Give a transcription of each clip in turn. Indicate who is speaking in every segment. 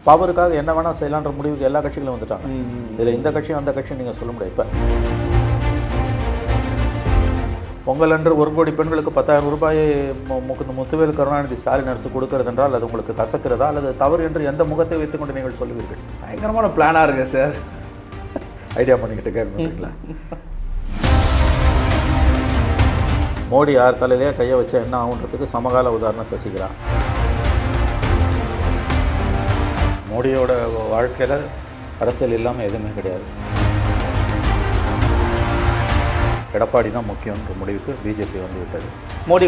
Speaker 1: பவருக்காக என்ன வேணால் செய்யலான்ற முடிவுக்கு எல்லா கட்சிகளும் வந்துட்டாங்க. இதில் இந்த கட்சியும் அந்த கட்சியும் நீங்கள் சொல்ல முடியாது. இப்போ பொங்கல் அன்று 1 கோடி பெண்களுக்கு 10,000 ரூபாய் முத்துவேல் கருணாநிதி ஸ்டாலின் அரசு கொடுக்கிறது என்றால் அது உங்களுக்கு கசக்கிறதா அல்லது தவறு என்று எந்த முகத்தை வைத்துக்கொண்டு நீங்கள் சொல்லுவீர்கள்?
Speaker 2: பயங்கரமான பிளானாக இருக்கு சார்.
Speaker 1: ஐடியா பண்ணிக்கிட்டு கேட்குறீங்களா? மோடி யார் தலையிலேயே கையை வச்சா என்ன ஆகுன்றதுக்கு சமகால உதாரணம் சசிகலா. மோடியோட வாழ்க்கையில் அரசியல் இல்லாமல் எதுவுமே கிடையாது. எடப்பாடி தான் முக்கியன்ற முடிவுக்கு பிஜேபி வந்து விட்டது. மோடி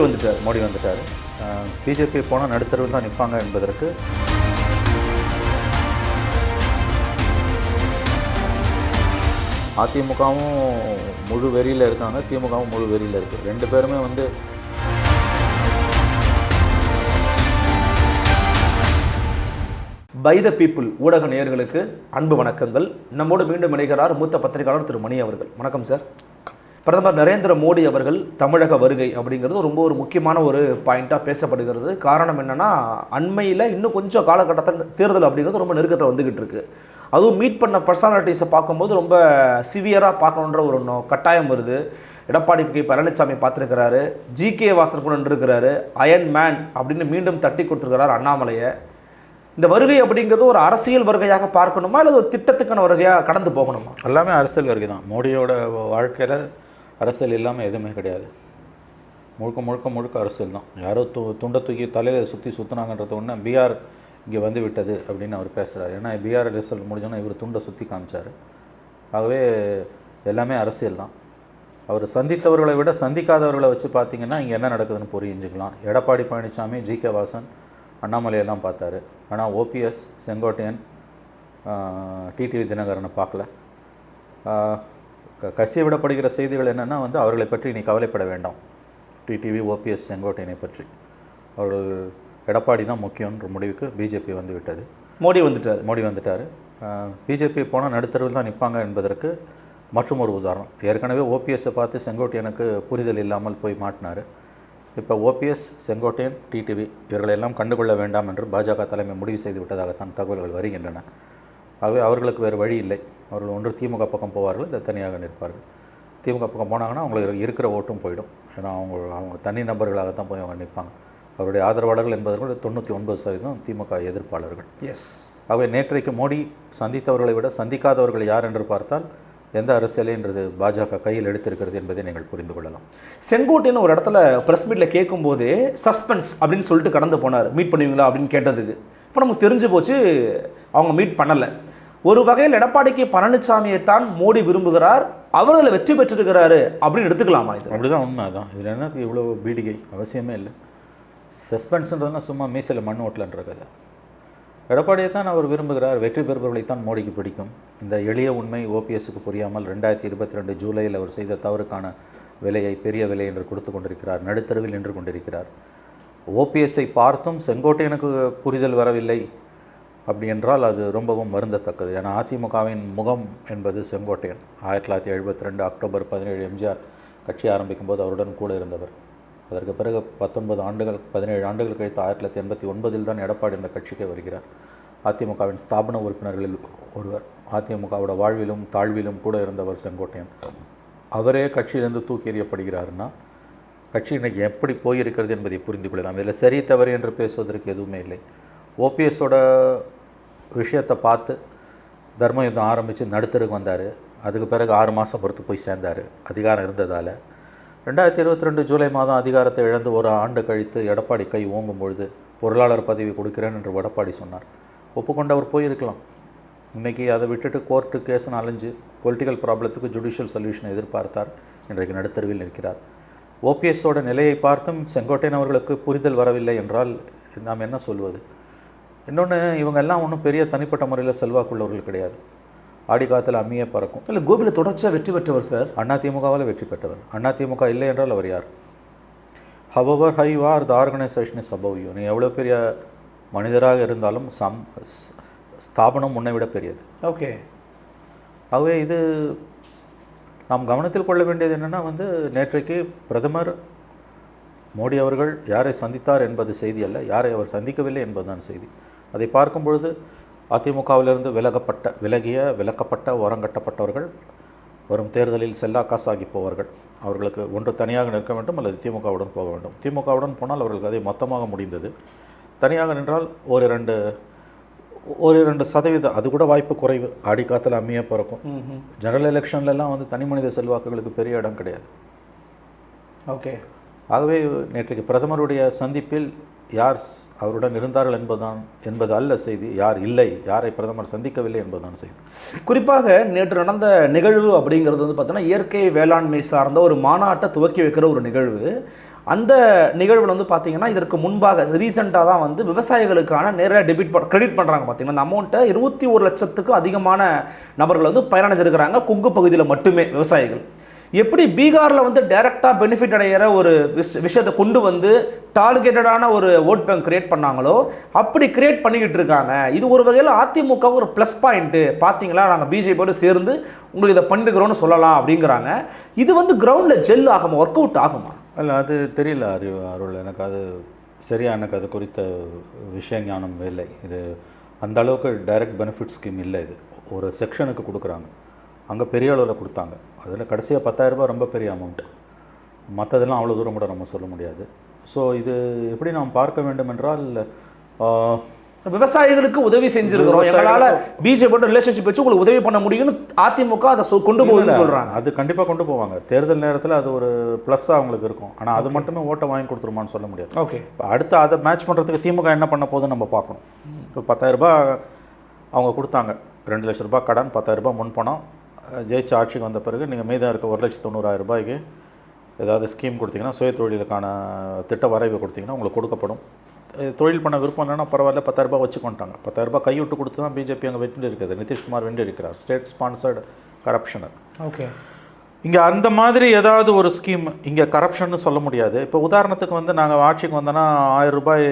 Speaker 1: வந்துட்டார். பிஜேபி போனால் நடுத்தரவில் தான் நிற்பாங்க என்பதற்கு அதிமுகவும் முழு வெறியில் இருக்காங்க, திமுகவும் முழு வெறியில் இருக்குது. 2 பேருமே வந்து
Speaker 2: பை த பீப்புள் ஊடக நேயர்களுக்கு அன்பு வணக்கங்கள். நம்மோடு மீண்டும் இணைகிறார் மூத்த பத்திரிகையாளர் திரு மணி அவர்கள். வணக்கம் சார். பிரதமர் நரேந்திர மோடி அவர்கள் தமிழக வருகை அப்படிங்கிறது ரொம்ப ஒரு முக்கியமான ஒரு பாயிண்ட்டாக பேசப்படுகிறது. காரணம் என்னென்னா, அண்மையில் இன்னும் கொஞ்சம் காலகட்டத்தில் தேர்தல் அப்படிங்கிறது ரொம்ப நெருக்கத்தில் வந்துக்கிட்டு இருக்குது. அதுவும் மீட் பண்ண பர்சனாலிட்டிஸை பார்க்கும்போது ரொம்ப சிவியராக பார்க்கணுன்ற ஒரு கட்டாயம் வருது. எடப்பாடி பழனிசாமி பார்த்துருக்கிறாரு, ஜிகே வாசன் கூட நின்றுருக்கிறாரு, அயன் மேன் அப்படின்னு மீண்டும் தட்டி கொடுத்துருக்கிறார் அண்ணாமலையை. இந்த வருகை அப்படிங்கிறது ஒரு அரசியல் வருகையாக பார்க்கணுமா அல்லது ஒரு திட்டத்துக்கான வருகையாக கடந்து போகணுமா?
Speaker 1: எல்லாமே அரசியல் வருகை தான். மோடியோட வாழ்க்கையில் அரசியல் இல்லாமல் எதுவுமே கிடையாது. முழுக்க அரசியல் தான். யாரோ துண்டை தூக்கி தலையில் சுற்றினாங்கன்றது ஒன்று பிஆர் இங்கே வந்து விட்டது அப்படின்னு அவர் பேசுகிறார். ஏன்னா பிஆர் ரிசல்ட் முடிஞ்சோன்னா இவர் துண்டை சுற்றி காமிச்சார். ஆகவே எல்லாமே அரசியல் தான். அவர் சந்தித்தவர்களை விட சந்திக்காதவர்களை வச்சு பார்த்திங்கன்னா இங்கே என்ன நடக்குதுன்னு புரிஞ்சுக்கலாம். எடப்பாடி பழனிசாமி, ஜிகே வாசன், அண்ணாமலையெல்லாம் பார்த்தாரு. ஆனால் ஓபிஎஸ், செங்கோட்டையன், டிடிவி தினகரனை பார்க்கல. கசிய விடப்படுகிற செய்திகள் என்னென்னா வந்து அவர்களை பற்றி நீ கவலைப்பட வேண்டாம். டிடிவி, ஓபிஎஸ், செங்கோட்டையனை பற்றி அவர்கள் எடப்பாடி தான் முக்கியன்ற முடிவுக்கு பிஜேபி வந்து விட்டது.
Speaker 2: மோடி
Speaker 1: வந்துட்டார். பிஜேபி போனால் நடுத்தரவில் தான் நிற்பாங்க என்பதற்கு மற்றும் ஒரு உதாரணம். ஏற்கனவே ஓபிஎஸ்ஸை பார்த்து செங்கோட்டையனுக்கு புரிதல் இல்லாமல் போய் மாட்டினார். இப்போ ஓபிஎஸ், செங்கோட்டையன், டிடிவி இவர்களெல்லாம் கண்டுகொள்ள வேண்டாம் என்று பாஜக தலைமை முடிவு செய்து விட்டதாகத்தான் தகவல்கள் வருகின்றன. ஆகவே அவர்களுக்கு வேறு வழி இல்லை. அவர்கள் ஒன்று திமுக பக்கம் போவார்கள், இல்லை தனியாக நிற்பார்கள். திமுக பக்கம் போனாங்கன்னா அவங்களுக்கு இருக்கிற ஓட்டும் போயிடும். ஏன்னா அவங்க தனி நபர்களாகத்தான் போய் அவங்க நிற்பாங்க. அவருடைய ஆதரவாளர்கள் என்பவர்கள் 99% திமுக எதிர்ப்பாளர்கள்.
Speaker 2: எஸ்.
Speaker 1: ஆகவே நேற்றைக்கு மோடி சந்தித்தவர்களை விட சந்திக்காதவர்கள் யார் என்று பார்த்தால் எந்த அரசியலைன்றது பாஜக கையில் எடுத்திருக்கிறது என்பதை நீங்கள் புரிந்து கொள்ளலாம்.
Speaker 2: செங்கோட்டையன் ஒரு இடத்துல ப்ரெஸ் மீட்டில் கேட்கும்போதே சஸ்பென்ஸ் அப்படின்னு சொல்லிட்டு கடந்து போனார். மீட் பண்ணுவீங்களா அப்படின்னு கேட்டதுக்கு இப்போ நமக்கு தெரிஞ்சு போச்சு அவங்க மீட் பண்ணலை. ஒரு வகையில் எடப்பாடிக்கு பழனிசாமியை தான் மோடி விரும்புகிறார், அவர் அதில் வெற்றி பெற்றிருக்கிறாரு அப்படின்னு எடுத்துக்கலாமா? இது
Speaker 1: அப்படிதான் உண்மை தான். இதில் என்ன இவ்வளோ பீடிகை அவசியமே இல்லை. சஸ்பென்ஸ்ன்றதுனா சும்மா மீசையில் மண் ஓட்டலன்ற கதை. எடப்பாடியை தான் அவர் விரும்புகிறார், வெற்றி பெறுபவர்களைத்தான் மோடிக்கு பிடிக்கும். இந்த எளிய உண்மை ஓபிஎஸ்க்கு புரியாமல் 2022 ஜூலையில் அவர் செய்த தவறுக்கான விலையை பெரிய விலை என்று கொடுத்து கொண்டிருக்கிறார். நடுத்தருவில் நின்று கொண்டிருக்கிறார். ஓபிஎஸ்ஸை பார்த்தும் செங்கோட்டையனுக்கு புரிதல் வரவில்லை அப்படி என்றால் அது ரொம்பவும் வருந்தத்தக்கது. ஏன்னா அதிமுகவின் முகம் என்பது செங்கோட்டையன். 1972 அக்டோபர் 17 எம்ஜிஆர் கட்சி ஆரம்பிக்கும் போது அவருடன் கூட இருந்தவர். அதற்கு பிறகு 17 ஆண்டுகள் கழித்து 1989 தான் எடப்பாடி இந்த கட்சிக்கு வருகிறார். அதிமுகவின் ஸ்தாபன உறுப்பினர்களில் ஒருவர். அதிமுகவோட வாழ்விலும் தாழ்விலும் கூட இருந்தவர் செங்கோட்டையன். அவரே கட்சியிலிருந்து தூக்கி எறியப்படுகிறாருன்னா கட்சி இன்றைக்கி எப்படி போயிருக்கிறது என்பதை புரிந்து கொள்ளலாம். இதில் சரி தவறு என்று பேசுவதற்கு எதுவுமே இல்லை. ஓபிஎஸோட விஷயத்தை பார்த்து தர்ம யுத்தம் ஆரம்பித்து நடுத்தருக்கு வந்தார். அதுக்கு பிறகு 6 மாதம் பொறுத்து போய் சேர்ந்தார். அதிகாரம் இருந்ததால் 2022 ஜூலை மாதம் அதிகாரத்தை இழந்து ஒரு ஆண்டு கழித்து எடப்பாடி கை ஓங்கும் பொழுது பொருளாளர் பதவி கொடுக்கிறேன் என்று எடப்பாடி சொன்னார். ஒப்புக்கொண்டு அவர் போயிருக்கலாம். இன்றைக்கி அதை விட்டுட்டு கோர்ட்டு கேஸ்னு அலைஞ்சு பொலிட்டிக்கல் ப்ராப்ளத்துக்கு ஜுடிஷியல் சொல்யூஷனை எதிர்பார்த்தார். இன்றைக்கு நடுத்தருவில் நிற்கிறார். ஓபிஎஸோட நிலையை பார்த்தும் செங்கோட்டையன் அவர்களுக்கு புரிதல் வரவில்லை என்றால் நாம் என்ன சொல்வது? இன்னொன்று, இவங்க எல்லாம் ஒன்றும் பெரிய தனிப்பட்ட முறையில் செல்வாக்குள்ளவர்கள் கிடையாது. ஆடி காலத்தில் அம்மியே பறக்கும்.
Speaker 2: இல்லை, கோபியில் தொடர்ச்சியாக வெற்றி பெற்றவர் சார்.
Speaker 1: அதிமுகவில் வெற்றி பெற்றவர். அதிமுக இல்லை என்றால் அவர் யார்? However high R the organisation is above you. நீ எவ்வளோ பெரிய மனிதராக இருந்தாலும் ஸ்தாபனம் முன்னை விட பெரியது.
Speaker 2: ஓகே.
Speaker 1: ஆகவே இது நாம் கவனத்தில் கொள்ள வேண்டியது என்னென்னா வந்து நேற்றைக்கு பிரதமர் மோடி அவர்கள் யாரை சந்தித்தார் என்பது செய்தி அல்ல, யாரை அவர் சந்திக்கவில்லை என்பதுதான் செய்தி. அதை பார்க்கும் பொழுது அதிமுகவிலிருந்து விலக்கப்பட்ட ஓரங்கட்டப்பட்டவர்கள் வரும் தேர்தலில் செல்லா காசாகி போவார்கள். அவர்களுக்கு ஒன்று தனியாக நிற்க வேண்டும் அல்லது திமுகவுடன் போக வேண்டும். திமுகவுடன் போனால் அவர்களுக்கு அதை மொத்தமாக முடிந்தது. தனியாக நின்றால் ஒரு 2% அது கூட வாய்ப்பு குறைவு. ஆடிக்காத்தில் அம்மியாக பிறக்கும். ஜெனரல் எலெக்ஷன்லலாம் வந்து தனி மனித செல்வாக்குகளுக்கு பெரிய இடம் கிடையாது.
Speaker 2: ஓகே.
Speaker 1: ஆகவே நேற்றைக்கு பிரதமருடைய சந்திப்பில் யார் அவருடன் இருந்தார்கள் என்பது அல்ல செய்தி, யார் இல்லை, யாரை பிரதமர் சந்திக்கவில்லை என்பதுதான் செய்தி.
Speaker 2: குறிப்பாக நேற்று நடந்த நிகழ்வு அப்படிங்கிறது வந்து பார்த்தீங்கன்னா இயற்கை வேளாண்மை சார்ந்த ஒரு மாநாட்டை துவக்கி வைக்கிற ஒரு நிகழ்வு. அந்த நிகழ்வில் வந்து பார்த்தீங்கன்னா இதற்கு முன்பாக ரீசெண்டாக தான் வந்து விவசாயிகளுக்கான நேரடியாக கிரெடிட் பண்ணுறாங்க. பார்த்தீங்கன்னா அந்த அமௌண்ட்டை 21 லட்சத்துக்கும் அதிகமான நபர்கள் வந்து பயனடைஞ்சிருக்கிறாங்க கொங்கு பகுதியில் மட்டுமே விவசாயிகள். எப்படி பீகாரில் வந்து டைரெக்டாக பெனிஃபிட் அடைகிற ஒரு விஷயத்தை கொண்டு வந்து டார்கெட்டடான ஒரு ஓட் பேங்க் கிரியேட் பண்ணாங்களோ அப்படி கிரியேட் பண்ணிக்கிட்டு இருக்காங்க. இது ஒரு வகையில் அதிமுக ஒரு ப்ளஸ் பாயிண்ட்டு. பார்த்தீங்களா, நாங்கள் பிஜேபியோடு சேர்ந்து உங்களுக்கு இதை பண்ணிக்கிறோன்னு சொல்லலாம் அப்படிங்கிறாங்க. இது வந்து கிரவுண்டில் ஜெல் ஆகுமா, ஒர்க் அவுட் ஆகுமா?
Speaker 1: அல்ல, அது தெரியல அருள். எனக்கு அது சரியாக எனக்கு அது குறித்த விஷய ஞானம் இல்லை. இது அந்த அளவுக்கு டைரக்ட் பெனிஃபிட் ஸ்கீம் இல்லை. இது ஒரு செக்ஷனுக்கு கொடுக்குறாங்க. அங்கே பெரிய அளவில் கொடுத்தாங்க. அதில் கடைசியாக 10,000 ரூபாய் ரொம்ப பெரிய அமௌண்ட்டு. மற்றதெல்லாம் அவ்வளோ தூரம் கூட நம்ம சொல்ல முடியாது. ஸோ இது எப்படி நாம் பார்க்க வேண்டும் என்றால்,
Speaker 2: விவசாயிகளுக்கு உதவி செஞ்சிருக்கிறோம், எங்களால் பிஜேபியோட ரிலேஷன்ஷிப் வச்சு உங்களுக்கு உதவி பண்ண முடியும்னு அதிமுக அதை கொண்டு போகுதுன்னு சொல்கிறாங்க.
Speaker 1: அது கண்டிப்பாக கொண்டு போவாங்க. தேர்தல் நேரத்தில் அது ஒரு ப்ளஸ்ஸாக அவங்களுக்கு இருக்கும். ஆனால் அது மட்டுமே ஓட்டை வாங்கி கொடுத்துருமான்னு சொல்ல முடியாது.
Speaker 2: ஓகே.
Speaker 1: இப்போ அடுத்து அதை மேட்ச் பண்ணுறதுக்கு திமுக என்ன பண்ண போகுதுன்னு நம்ம பார்க்கணும். இப்போ 10,000 ரூபாய் அவங்க கொடுத்தாங்க. 2 லட்ச ரூபாய் கடன், 10,000 ரூபாய் முன்பணம். ஜெயிச்ச ஆட்சிக்கு வந்த பிறகு நீங்கள் மீதம் இருக்க 1,90,000 ரூபாய்க்கு ஏதாவது ஸ்கீம் கொடுத்தீங்கன்னா, சுய தொழிலுக்கான திட்ட வரைவு கொடுத்தீங்கன்னா உங்களுக்கு கொடுக்கப்படும். தொழில் பண்ண விருப்பம் இல்லைன்னா பரவாயில்ல, 10,000 ரூபாய் வச்சு கொண்டாங்க. 10,000 ரூபாய் கைவிட்டு கொடுத்து தான் பிஜேபி அங்கே வெற்றி இருக்குது. நிதிஷ்குமார் வெற்றி இருக்கிறார். State sponsored corruptioner.
Speaker 2: ஓகே.
Speaker 1: இங்கே அந்த மாதிரி ஏதாவது ஒரு ஸ்கீம் இங்கே கரப்ஷன்னு சொல்ல முடியாது. இப்போ உதாரணத்துக்கு வந்து நாங்கள் ஆட்சிக்கு வந்தோன்னா 1000 ரூபாய்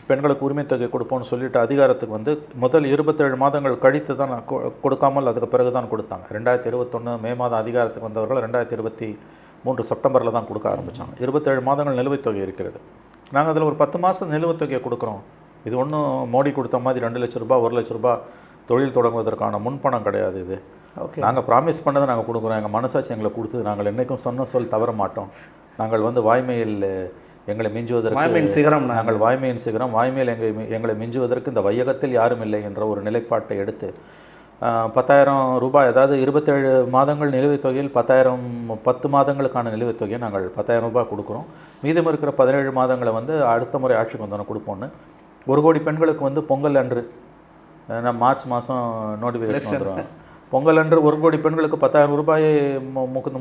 Speaker 1: பெண்களுக்கு உரிமை தொகை கொடுப்போம்னு சொல்லிட்டு அதிகாரத்துக்கு வந்து முதல் 27 மாதங்கள் கழித்து தான் கொடுக்காமல் அதுக்கு பிறகு தான் கொடுத்தாங்க. 2021 மே மாதம் அதிகாரத்துக்கு வந்தவர்கள் 2023 செப்டம்பரில் தான் கொடுக்க ஆரம்பித்தாங்க. 27 மாதங்கள் நிலுவைத் தொகை இருக்கிறது. நாங்கள் அதில் ஒரு 10 மாதம் நிலுவைத் தொகையை கொடுக்குறோம். இது ஒன்றும் மோடி கொடுத்த மாதிரி 2 லட்ச ரூபாய் 1 லட்ச ரூபாய் தொழில் தொடங்குவதற்கான முன்பணம் கிடையாது. இது
Speaker 2: ஓகே.
Speaker 1: நாங்கள் ப்ராமிஸ் பண்ணதை நாங்கள் கொடுக்குறோம். எங்கள் மனசாட்சி எங்களை கொடுத்தது. நாங்கள் என்றைக்கும் சொன்ன சொல் தவற மாட்டோம். நாங்கள் வந்து வாய்மையில் எங்களை மிஞ்சுவதற்கு
Speaker 2: சிகரம்,
Speaker 1: நாங்கள் வாய்மையின் சிகரம், வாய்மையில் எங்களை மிஞ்சுவதற்கு இந்த வையகத்தில் யாரும் இல்லை என்ற ஒரு நிலைப்பாட்டை எடுத்து 10,000 ரூபாய், அதாவது 27 மாதங்கள் நிலுவைத் தொகையில் 10 மாதங்களுக்கான நிலுவைத் தொகையை நாங்கள் 10,000 ரூபாய் கொடுக்குறோம். மீதம் இருக்கிற 17 மாதங்களை வந்து அடுத்த முறை ஆட்சிக்கு வந்தோன்னு கொடுப்போன்னு 1 கோடி பெண்களுக்கு வந்து பொங்கல் அன்று மார்ச் மாதம் நோட்டிஃபிகேஷன் வந்துடும். பொங்கல் அன்று 1 கோடி பெண்களுக்கு 10,000 ரூபாயை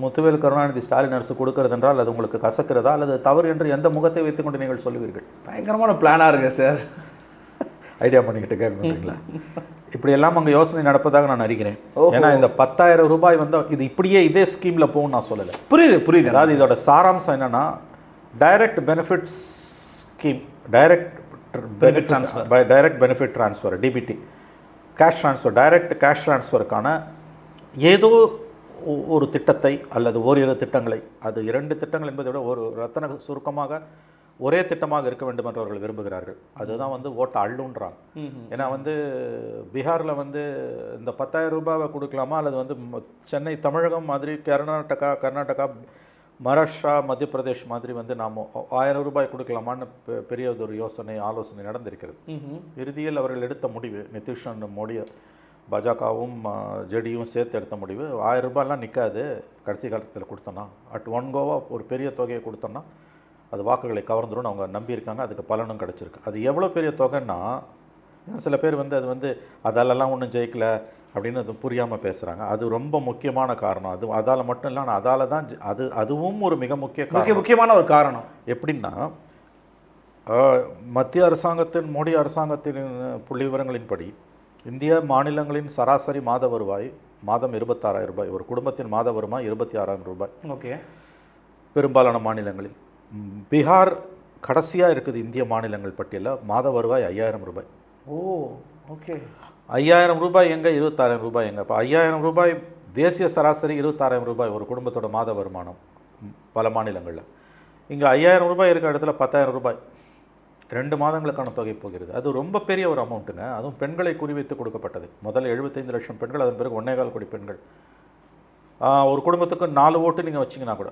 Speaker 1: முத்துவேல் கருணாநிதி ஸ்டாலின் அரசு கொடுக்கிறது என்றால் அது உங்களுக்கு கசக்கிறதா அல்லது தவறு என்று எந்த முகத்தை வைத்துக்கொண்டு நீங்கள் சொல்லுவீர்கள்?
Speaker 2: பயங்கரமான பிளானாக இருக்கு சார்.
Speaker 1: ஐடியா பண்ணிக்கிட்டு கேட்குறீங்களா? இப்படியெல்லாம் அங்கே யோசனை நடப்பதாக நான் அறிகிறேன். ஏன்னா இந்த 10,000 ரூபாய் வந்து இது இப்படியே இதே ஸ்கீமில் போகும் நான் சொல்லலை.
Speaker 2: புரியுது.
Speaker 1: அதாவது இதோட சாராம்சம் என்னென்னா, direct benefits scheme, direct benefit transfer, DBT, cash transfer, direct cash ட்ரான்ஸ்ஃபருக்கான ஏதோ ஒரு திட்டத்தை அல்லது ஓரிரு திட்டங்களை, அது 2 திட்டங்கள் என்பதை விட ஒரு ரத்தன சுருக்கமாக ஒரே திட்டமாக இருக்க வேண்டும் என்று அவர்கள் விரும்புகிறார்கள். அதுதான் வந்து ஓட்டை அள்ளுன்றாங்க. ஏன்னா வந்து பீகாரில் வந்து இந்த 10,000 ரூபாவை கொடுக்கலாமா அல்லது வந்து சென்னை தமிழகம் மாதிரி கர்நாடகா மகாராஷ்டிரா மத்திய பிரதேஷ் மாதிரி வந்து நாம் 1000 ரூபாய் கொடுக்கலாமான்னு பெரிய ஒரு ஆலோசனை நடந்திருக்கிறது. இறுதியில் அவர்கள் எடுத்த முடிவு, நிதிஷ் மோடி பாஜகவும் ஜேடியும் சேர்த்து எடுத்த முடிவு, 1000 ரூபாயெலாம் நிற்காது, கடைசி காலத்தில் கொடுத்தோன்னா அட் ஒன் கோவாக ஒரு பெரிய தொகையை கொடுத்தோன்னா அது வாக்குகளை கவர்ந்துடும் அவங்க நம்பியிருக்காங்க. அதுக்கு பலனும் கிடச்சிருக்கு. அது எவ்வளோ பெரிய தொகைன்னா, சில பேர் வந்து அது வந்து அதாலெல்லாம் ஒன்றும் ஜெயிக்கலை அப்படின்னு அது புரியாமல் பேசுகிறாங்க. அது ரொம்ப முக்கியமான காரணம். அது அதால் மட்டும் இல்லை, ஆனால் அதால் தான் அதுவும் ஒரு மிக
Speaker 2: முக்கியமான ஒரு காரணம்.
Speaker 1: எப்படின்னா, மத்திய அரசாங்கத்தின் மோடி அரசாங்கத்தின் புள்ளி விவரங்களின்படி இந்திய மாநிலங்களின் சராசரி மாத வருவாய் மாதம் 26,000 ரூபாய். ஒரு குடும்பத்தின் மாத வருமாய் 26,000 ரூபாய்.
Speaker 2: ஓகே. பெரும்பாலான
Speaker 1: மாநிலங்களில் பீகார் கடைசியாக இருக்குது இந்திய மாநிலங்கள் பட்டியலில். மாத வருவாய் 5,000 ரூபாய்.
Speaker 2: ஓ, ஓகே.
Speaker 1: 5,000 ரூபாய் எங்கே, 26,000 ரூபாய் எங்கே? இப்போ 5,000 ரூபாய் தேசிய சராசரி 26,000 ரூபாய் ஒரு குடும்பத்தோட மாத வருமானம் பல மாநிலங்களில். இங்கே 5,000 ரூபாய் இருக்கிற இடத்துல 10,000 ரூபாய். 2 மாதங்களுக்கான தொகை போகிறது. அது ரொம்ப பெரிய ஒரு அமௌண்ட்டுங்க. அதுவும் பெண்களை குறிவைத்து கொடுக்கப்பட்டது. முதல்ல 75 லட்சம் பெண்கள், அதன் பிறகு 1.25 கோடி பெண்கள். ஒரு குடும்பத்துக்கு 4 ஓட்டு நீங்கள் வச்சிங்கன்னா கூட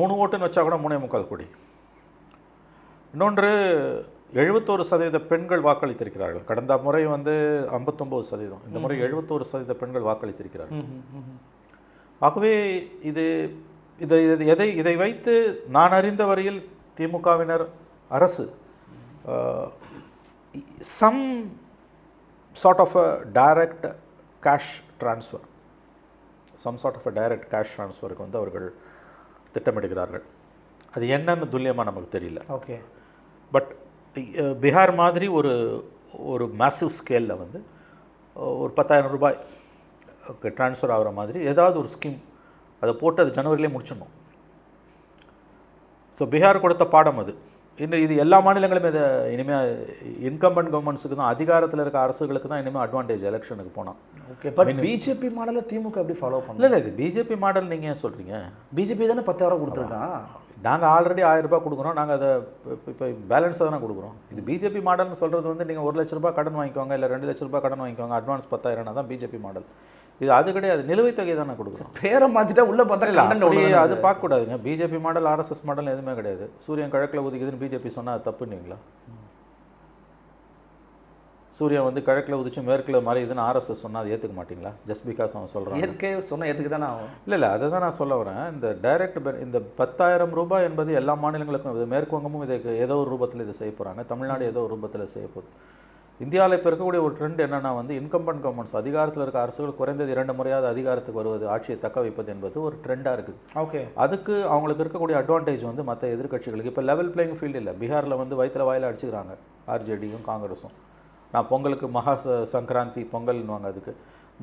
Speaker 1: 3 ஓட்டுன்னு வச்சா கூட 3.25 கோடி. இன்னொன்று 71% பெண்கள் வாக்களித்திருக்கிறார்கள். கடந்த முறை வந்து 59%, இந்த முறை 71% பெண்கள் வாக்களித்திருக்கிறார்கள். ஆகவே இதை வைத்து நான் அறிந்த வரையில் திமுகவினர் அரசு some sort of a direct cash transfer ட்ரான்ஸ்ஃபருக்கு வந்து அவர்கள் திட்டமிடுகிறார்கள். அது என்னன்னு துல்லியமாக நமக்கு தெரியல.
Speaker 2: ஓகே.
Speaker 1: பட் பீகார் மாதிரி ஒரு மேசிவ் ஸ்கேலில் வந்து ஒரு 10,000 ரூபாய் ட்ரான்ஸ்ஃபர் ஆகிற மாதிரி ஏதாவது ஒரு ஸ்கீம் அதை போட்டு அது ஜனவரியிலே முடிச்சிடணும். ஸோ பீகார் கொடுத்த பாடம் அது. இது எல்லா மாநிலங்களும் இதை இனிமேல் இன்கம்பன்ட் கவர்மெண்ட்ஸுக்கு தான், அதிகாரத்தில் இருக்க அரசுகளுக்கு தான் இனிமேல் அட்வான்டேஜ் எலெக்ஷனுக்கு போனால்.
Speaker 2: ஓகே. பட் பிஜேபி மாடலில் திமுக எப்படி ஃபாலோ பண்ணல?
Speaker 1: இல்லை, இது பிஜேபி மாடல் நீங்கள் ஏன் சொல்கிறீங்க?
Speaker 2: பிஜேபி தானே 10,000 கொடுத்துருக்கான்.
Speaker 1: நாங்கள் ஆல்ரெடி 1000 ரூபாய் கொடுக்குறோம். நாங்கள் அதை இப்போ பேலன்ஸாக தானே கொடுக்குறோம். இது பிஜேபி மாடல்னு சொல்கிறது வந்து நீங்கள் 1 லட்ச ரூபாய் கடன் வாங்கிக்கோங்க, இல்லை 2 லட்ச ரூபாய் கடன் வாங்கிக்கோங்க, அட்வான்ஸ் 10,000 தான் பிஜேபி மாடல். இது அது கிடையாது, நிலுவைத் தொகை தானே கொடுக்குறோம்.
Speaker 2: பேரை மாற்றிட்டா உள்ளே பார்த்தா
Speaker 1: அது பார்க்கக்கூடாதுங்க. பிஜேபி மாடல் ஆர்எஸ்எஸ் மாடல் எதுவுமே கிடையாது. சூரியன் கிழக்கில் உதிக்குதுன்னு பிஜேபி சொன்னால் அது தப்புன்னீங்களா? சூரியன் வந்து கிழக்கில் உதிச்சு மேற்கில் மறையுதுன்னு ஆர்எஸ்எஸ் சொன்னால் அது ஏற்றுக்க மாட்டிங்களா? ஜஸ்ட் பிகாஸ் அவன் சொல்கிறான்.
Speaker 2: இயற்கை சொன்னால் ஏற்றுக்க தானே ஆகும்.
Speaker 1: இல்லை அதை தான் நான் சொல்ல வரேன். இந்த டைரக்ட் இந்த 10,000 ரூபாய் என்பது எல்லா மாநிலங்களுக்கும், இது மேற்கு வங்கமும் இதுக்கு ஏதோ ஒரு ரூபத்தில் இதை செய்ய போகிறாங்க, தமிழ்நாடு ஏதோ ஒரு ரூபத்தில் செய்ய போகுது. இந்தியாவில் இப்போ இருக்கக்கூடிய ஒரு ட்ரெண்ட் என்னென்னா வந்து இன்கம்பன்ட் கவர்மெண்ட்ஸ், அதிகாரத்தில் இருக்க அரசுகள் குறைந்தது 2 முறையாவது அதிகாரத்துக்கு வருவது, ஆட்சியை தக்க வைப்பது என்பது ஒரு ட்ரெண்டாக இருக்குது.
Speaker 2: ஓகே.
Speaker 1: அதுக்கு அவங்களுக்கு இருக்கக்கூடிய அட்வான்டேஜ் வந்து மற்ற எதிர்க்கட்சிகளுக்கு இப்போ லெவல் பிளேயிங் ஃபீல்டு இல்லை. பீகாரில் வந்து வயிற்றுல வாயில் அடிச்சுக்கிறாங்க ஆர்ஜேடியும் காங்கிரஸும். நான் பொங்கலுக்கு சங்கராந்தி பொங்கல்னுவாங்க, அதுக்கு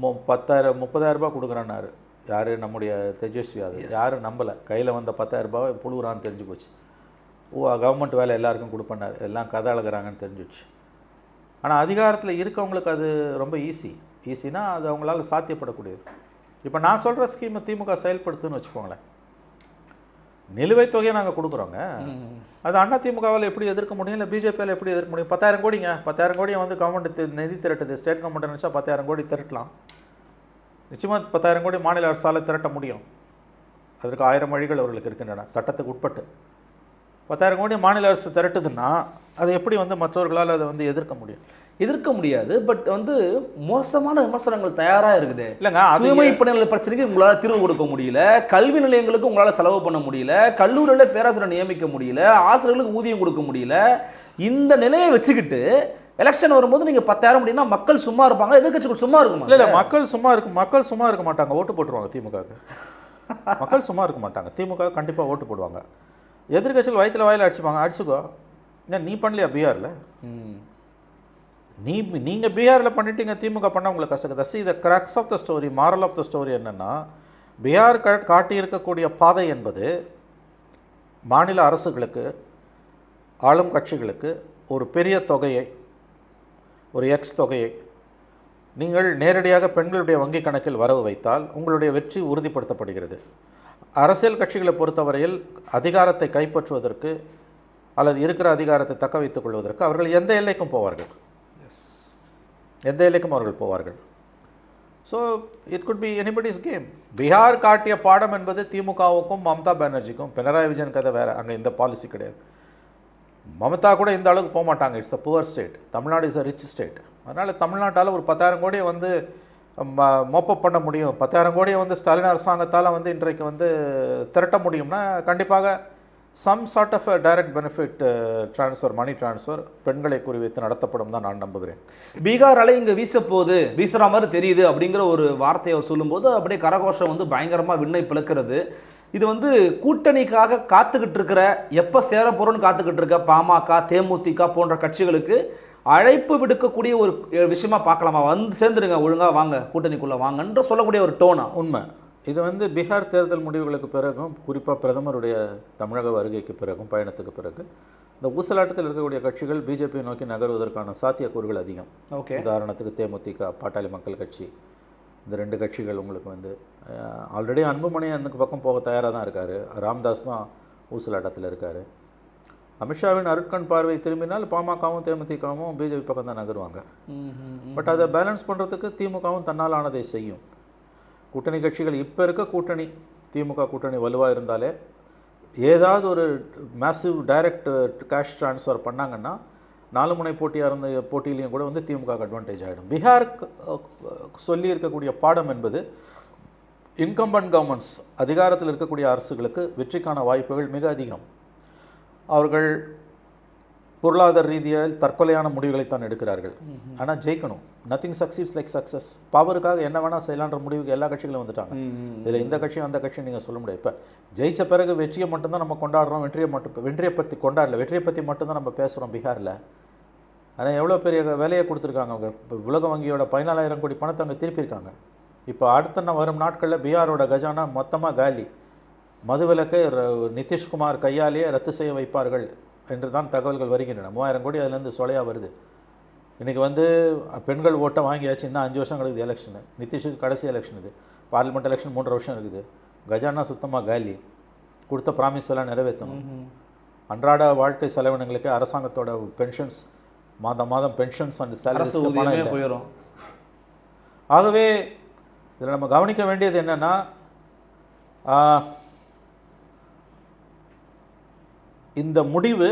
Speaker 1: 30,000 ரூபாய் கொடுக்குறேன்னாரு. யார்? நம்முடைய தேஜஸ்வி யாதவ். யாரும் நம்பலை. கையில் வந்த 10,000 ரூபாய் புழுகுறான்னு தெரிஞ்சு போச்சு. கவர்மெண்ட் வேலை எல்லாருக்கும் கொடுப்பண்ணார், எல்லாம் கதை அழகிறாங்கன்னு தெரிஞ்சிச்சு. ஆனால் அதிகாரத்தில் இருக்கவங்களுக்கு அது ரொம்ப ஈஸினா அது அவங்களால சாத்தியப்படக்கூடியது. இப்போ நான் சொல்கிற ஸ்கீமை திமுக செயல்படுத்துன்னு வச்சுக்கோங்களேன். நிலுவைத் தொகையை நாங்கள் கொடுக்குறோங்க. அது அண்ணா திமுகவால் எப்படி எதிர்க்க முடியும், இல்லை பிஜேபியால் எப்படி எதிர்க்க முடியும்? 10,000 கோடிங்க. 10,000 கோடியை வந்து கவர்மெண்ட் நிதி திரட்டுது. ஸ்டேட் கவர்மெண்ட் நினச்சா 10,000 கோடி திரட்டலாம். நிச்சயமாக 10,000 கோடி மாநில அரசால் திரட்ட முடியும். அதற்கு 1000 வழிகள் அவர்களுக்கு இருக்கின்றன சட்டத்துக்கு உட்பட்டு. 10,000 கோடி மாநில அரசு திரட்டுதுன்னா அதை எப்படி வந்து மற்றவர்களால் அதை வந்து எதிர்க்க முடியும்?
Speaker 2: எதிர்க்க முடியாது. பட் வந்து மோசமான விமர்சனங்கள் தயாராக இருக்குது.
Speaker 1: இல்லைங்க,
Speaker 2: தூய்மை பணியாளர் பிரச்சனைக்கு உங்களால் தீர்வு கொடுக்க முடியல, கல்வி நிலையங்களுக்கு உங்களால் செலவு பண்ண முடியல, கல்லூரியில் பேராசிரியர் நியமிக்க முடியல, ஆசிரியர்களுக்கு ஊதியம் கொடுக்க முடியல. இந்த நிலையை வச்சுக்கிட்டு எலெக்ஷன் வரும்போது நீங்கள் 10,000 முடியும்னா மக்கள் சும்மா இருப்பாங்க, எதிர்க்கட்சிகள் சும்மா இருக்குமா?
Speaker 1: இல்லை, மக்கள் சும்மா இருக்க மாட்டாங்க. ஓட்டு போட்டுருவாங்க திமுகவுக்கு. மக்கள் சும்மா இருக்க மாட்டாங்க. திமுக கண்டிப்பாக ஓட்டு போடுவாங்க. எதிர்க்கட்சிகள் வயிற்றுல வாயில் அடிச்சுப்பாங்க. அடிச்சுக்கோ. ஏன் நீ பண்ணலையா பீகாரில்? நீங்கள் பீகாரில் பண்ணிட்டீங்க, திமுக பண்ண உங்களுக்கு கசக்குதா? See the crux of the story, moral of the story என்னென்னா, பீகார் காட்டியிருக்கக்கூடிய பாதை என்பது மாநில அரசுகளுக்கு, ஆளும் கட்சிகளுக்கு ஒரு பெரிய தொகையை, ஒரு எக்ஸ் தொகையை நீங்கள் நேரடியாக பெண்களுடைய வங்கி கணக்கில் வரவு வைத்தால் உங்களுடைய வெற்றி உறுதிப்படுத்தப்படுகிறது. அரசியல் கட்சிகளை பொறுத்தவரையில் அதிகாரத்தை கைப்பற்றுவதற்கு அல்லது இருக்கிற அதிகாரத்தை தக்க வைத்துக் கொள்வதற்கு அவர்கள் எந்த எல்லைக்கும் போவார்கள். எந்த எல்லைக்கும் அவர்கள் போவார்கள். So it could be anybody's game. Bihar காட்டிய பாடம் என்பது திமுகவுக்கும் மம்தா பானர்ஜிக்கும், பினராயி விஜயன் கதை வேறு. அங்கே இந்த பாலிசி கிடையாது. மம்தா கூட இந்த அளவுக்கு போக மாட்டாங்க. It's a poor state. Tamil Nadu is a rich state. அதனால் தமிழ்நாட்டால் ஒரு 10,000 கோடியை வந்து மோப்பப் பண்ண முடியும். 10,000 கோடியை வந்து ஸ்டாலின் அரசாங்கத்தால் வந்து இன்றைக்கு வந்து திரட்ட முடியும்னா கண்டிப்பாக some sort of direct benefit transfer, money transfer பெண்களை குறிவைத்து நடத்தப்படும் தான் நான் நம்புகிறேன்.
Speaker 2: பீகார் அலை இங்கே வீசுகிற மாதிரி தெரியுது அப்படிங்கிற ஒரு வார்த்தையை சொல்லும்போது அப்படியே கரகோஷம் வந்து பயங்கரமாக விண்ணை பிளக்கிறது. இது வந்து கூட்டணிக்காக காத்துக்கிட்டு இருக்கிற, எப்போ சேர போகிறோன்னு காத்துக்கிட்டு இருக்க பாமக, தேமுதிக போன்ற கட்சிகளுக்கு அழைப்பு விடுக்கக்கூடிய ஒரு விஷயமா பார்க்கலாமா? வந்து சேர்ந்துருங்க, ஒழுங்காக வாங்க, கூட்டணிக்குள்ளே வாங்கன்ற சொல்லக்கூடிய ஒரு டோனா?
Speaker 1: உண்மை. இது வந்து பீகார் தேர்தல் முடிவுகளுக்கு பிறகும், குறிப்பாக பிரதமருடைய தமிழக வருகைக்கு பிறகும், பயணத்துக்கு பிறகு இந்த ஊசலாட்டத்தில் இருக்கக்கூடிய கட்சிகள் பிஜேபியை நோக்கி நகர்வதற்கான சாத்தியக்கூறுகள் அதிகம்.
Speaker 2: ஓகே.
Speaker 1: உதாரணத்துக்கு தேமுதிக, பாட்டாளி மக்கள் கட்சி, இந்த 2 கட்சிகள் உங்களுக்கு வந்து ஆல்ரெடி அன்புமணி அந்த பக்கம் போக தயாராக தான் இருக்கார். ராம்தாஸ் தான் ஊசலாட்டத்தில் இருக்கார். அமித்ஷாவின் அருட்கண் பார்வை திரும்பினால் பாமகவும் தேமுதிகவும் பிஜேபி பக்கம் தான் நகருவாங்க. பட் அதை பேலன்ஸ் பண்ணுறதுக்கு திமுகவும் தன்னால் ஆனதை செய்யும். கூட்டணி கட்சிகள் இப்போ இருக்க கூட்டணி திமுக கூட்டணி வலுவாக இருந்தாலே ஏதாவது ஒரு மேசிவ் டைரக்ட் கேஷ் ட்ரான்ஸ்ஃபர் பண்ணாங்கன்னா 4 முனை போட்டியாக இருந்த போட்டியிலையும் கூட வந்து திமுக அட்வான்டேஜ் ஆகிடும். பீகாருக்கு சொல்லி இருக்கக்கூடிய பாடம் என்பது இன்கம்பன்ட் கவர்மெண்ட்ஸ், அதிகாரத்தில் இருக்கக்கூடிய அரசுகளுக்கு வெற்றிக்கான வாய்ப்புகள் மிக அதிகம். அவர்கள் பொருளாதார ரீதியாக தற்கொலையான முடிவுகளைத்தான் எடுக்கிறார்கள். ஆனால் ஜெயிக்கணும். Nothing succeeds like success. பவருக்காக என்ன வேணால் செய்யலான்ற முடிவுக்கு எல்லா கட்சிகளும் வந்துட்டாங்க. இதில் இந்த கட்சியும் அந்த கட்சியும் நீங்கள் சொல்ல முடியாது. இப்போ ஜெயித்த பிறகு வெற்றியை மட்டும்தான் நம்ம கொண்டாடுறோம். வெற்றியை பற்றி கொண்டாடல, வெற்றியை பற்றி மட்டும்தான் நம்ம பேசுகிறோம் பீகாரில். ஆனால் எவ்வளோ பெரிய வேலையை கொடுத்துருக்காங்க அவங்க. இப்போ உலக வங்கியோட 14,000 கோடி பணத்தை அங்கே திருப்பியிருக்காங்க. இப்போ அடுத்த வரும் நாட்களில் பீகாரோட கஜானா மொத்தமாக காலி. மதுவிலக்கை நிதிஷ்குமார் கையாலேயே ரத்து செய்ய வைப்பார்கள் என்று தான் தகவல்கள் வருகின்றன. 3000 கோடி அதுலேருந்து சொலையாக வருது. இன்றைக்கி வந்து பெண்கள் ஓட்டை வாங்கியாச்சு. இன்னும் 5 வருஷம் இருக்குது எலெக்ஷனு. நிதிஷுக்கு கடைசி எலெக்ஷன் இது. பார்லிமெண்ட் எலெக்ஷன் 3 வருஷம் இருக்குது. கஜானா சுத்தமாக காலி. கொடுத்த ப்ராமிஸ் எல்லாம் நிறைவேற்றணும். அன்றாட வாழ்க்கை செலவினங்களுக்கு அரசாங்கத்தோட பென்ஷன்ஸ் மாதம் பென்ஷன்ஸ் அண்ட் சேலரிஸ் போயிடும். ஆகவே இதில் நம்ம கவனிக்க வேண்டியது என்னென்னா, இந்த முடிவு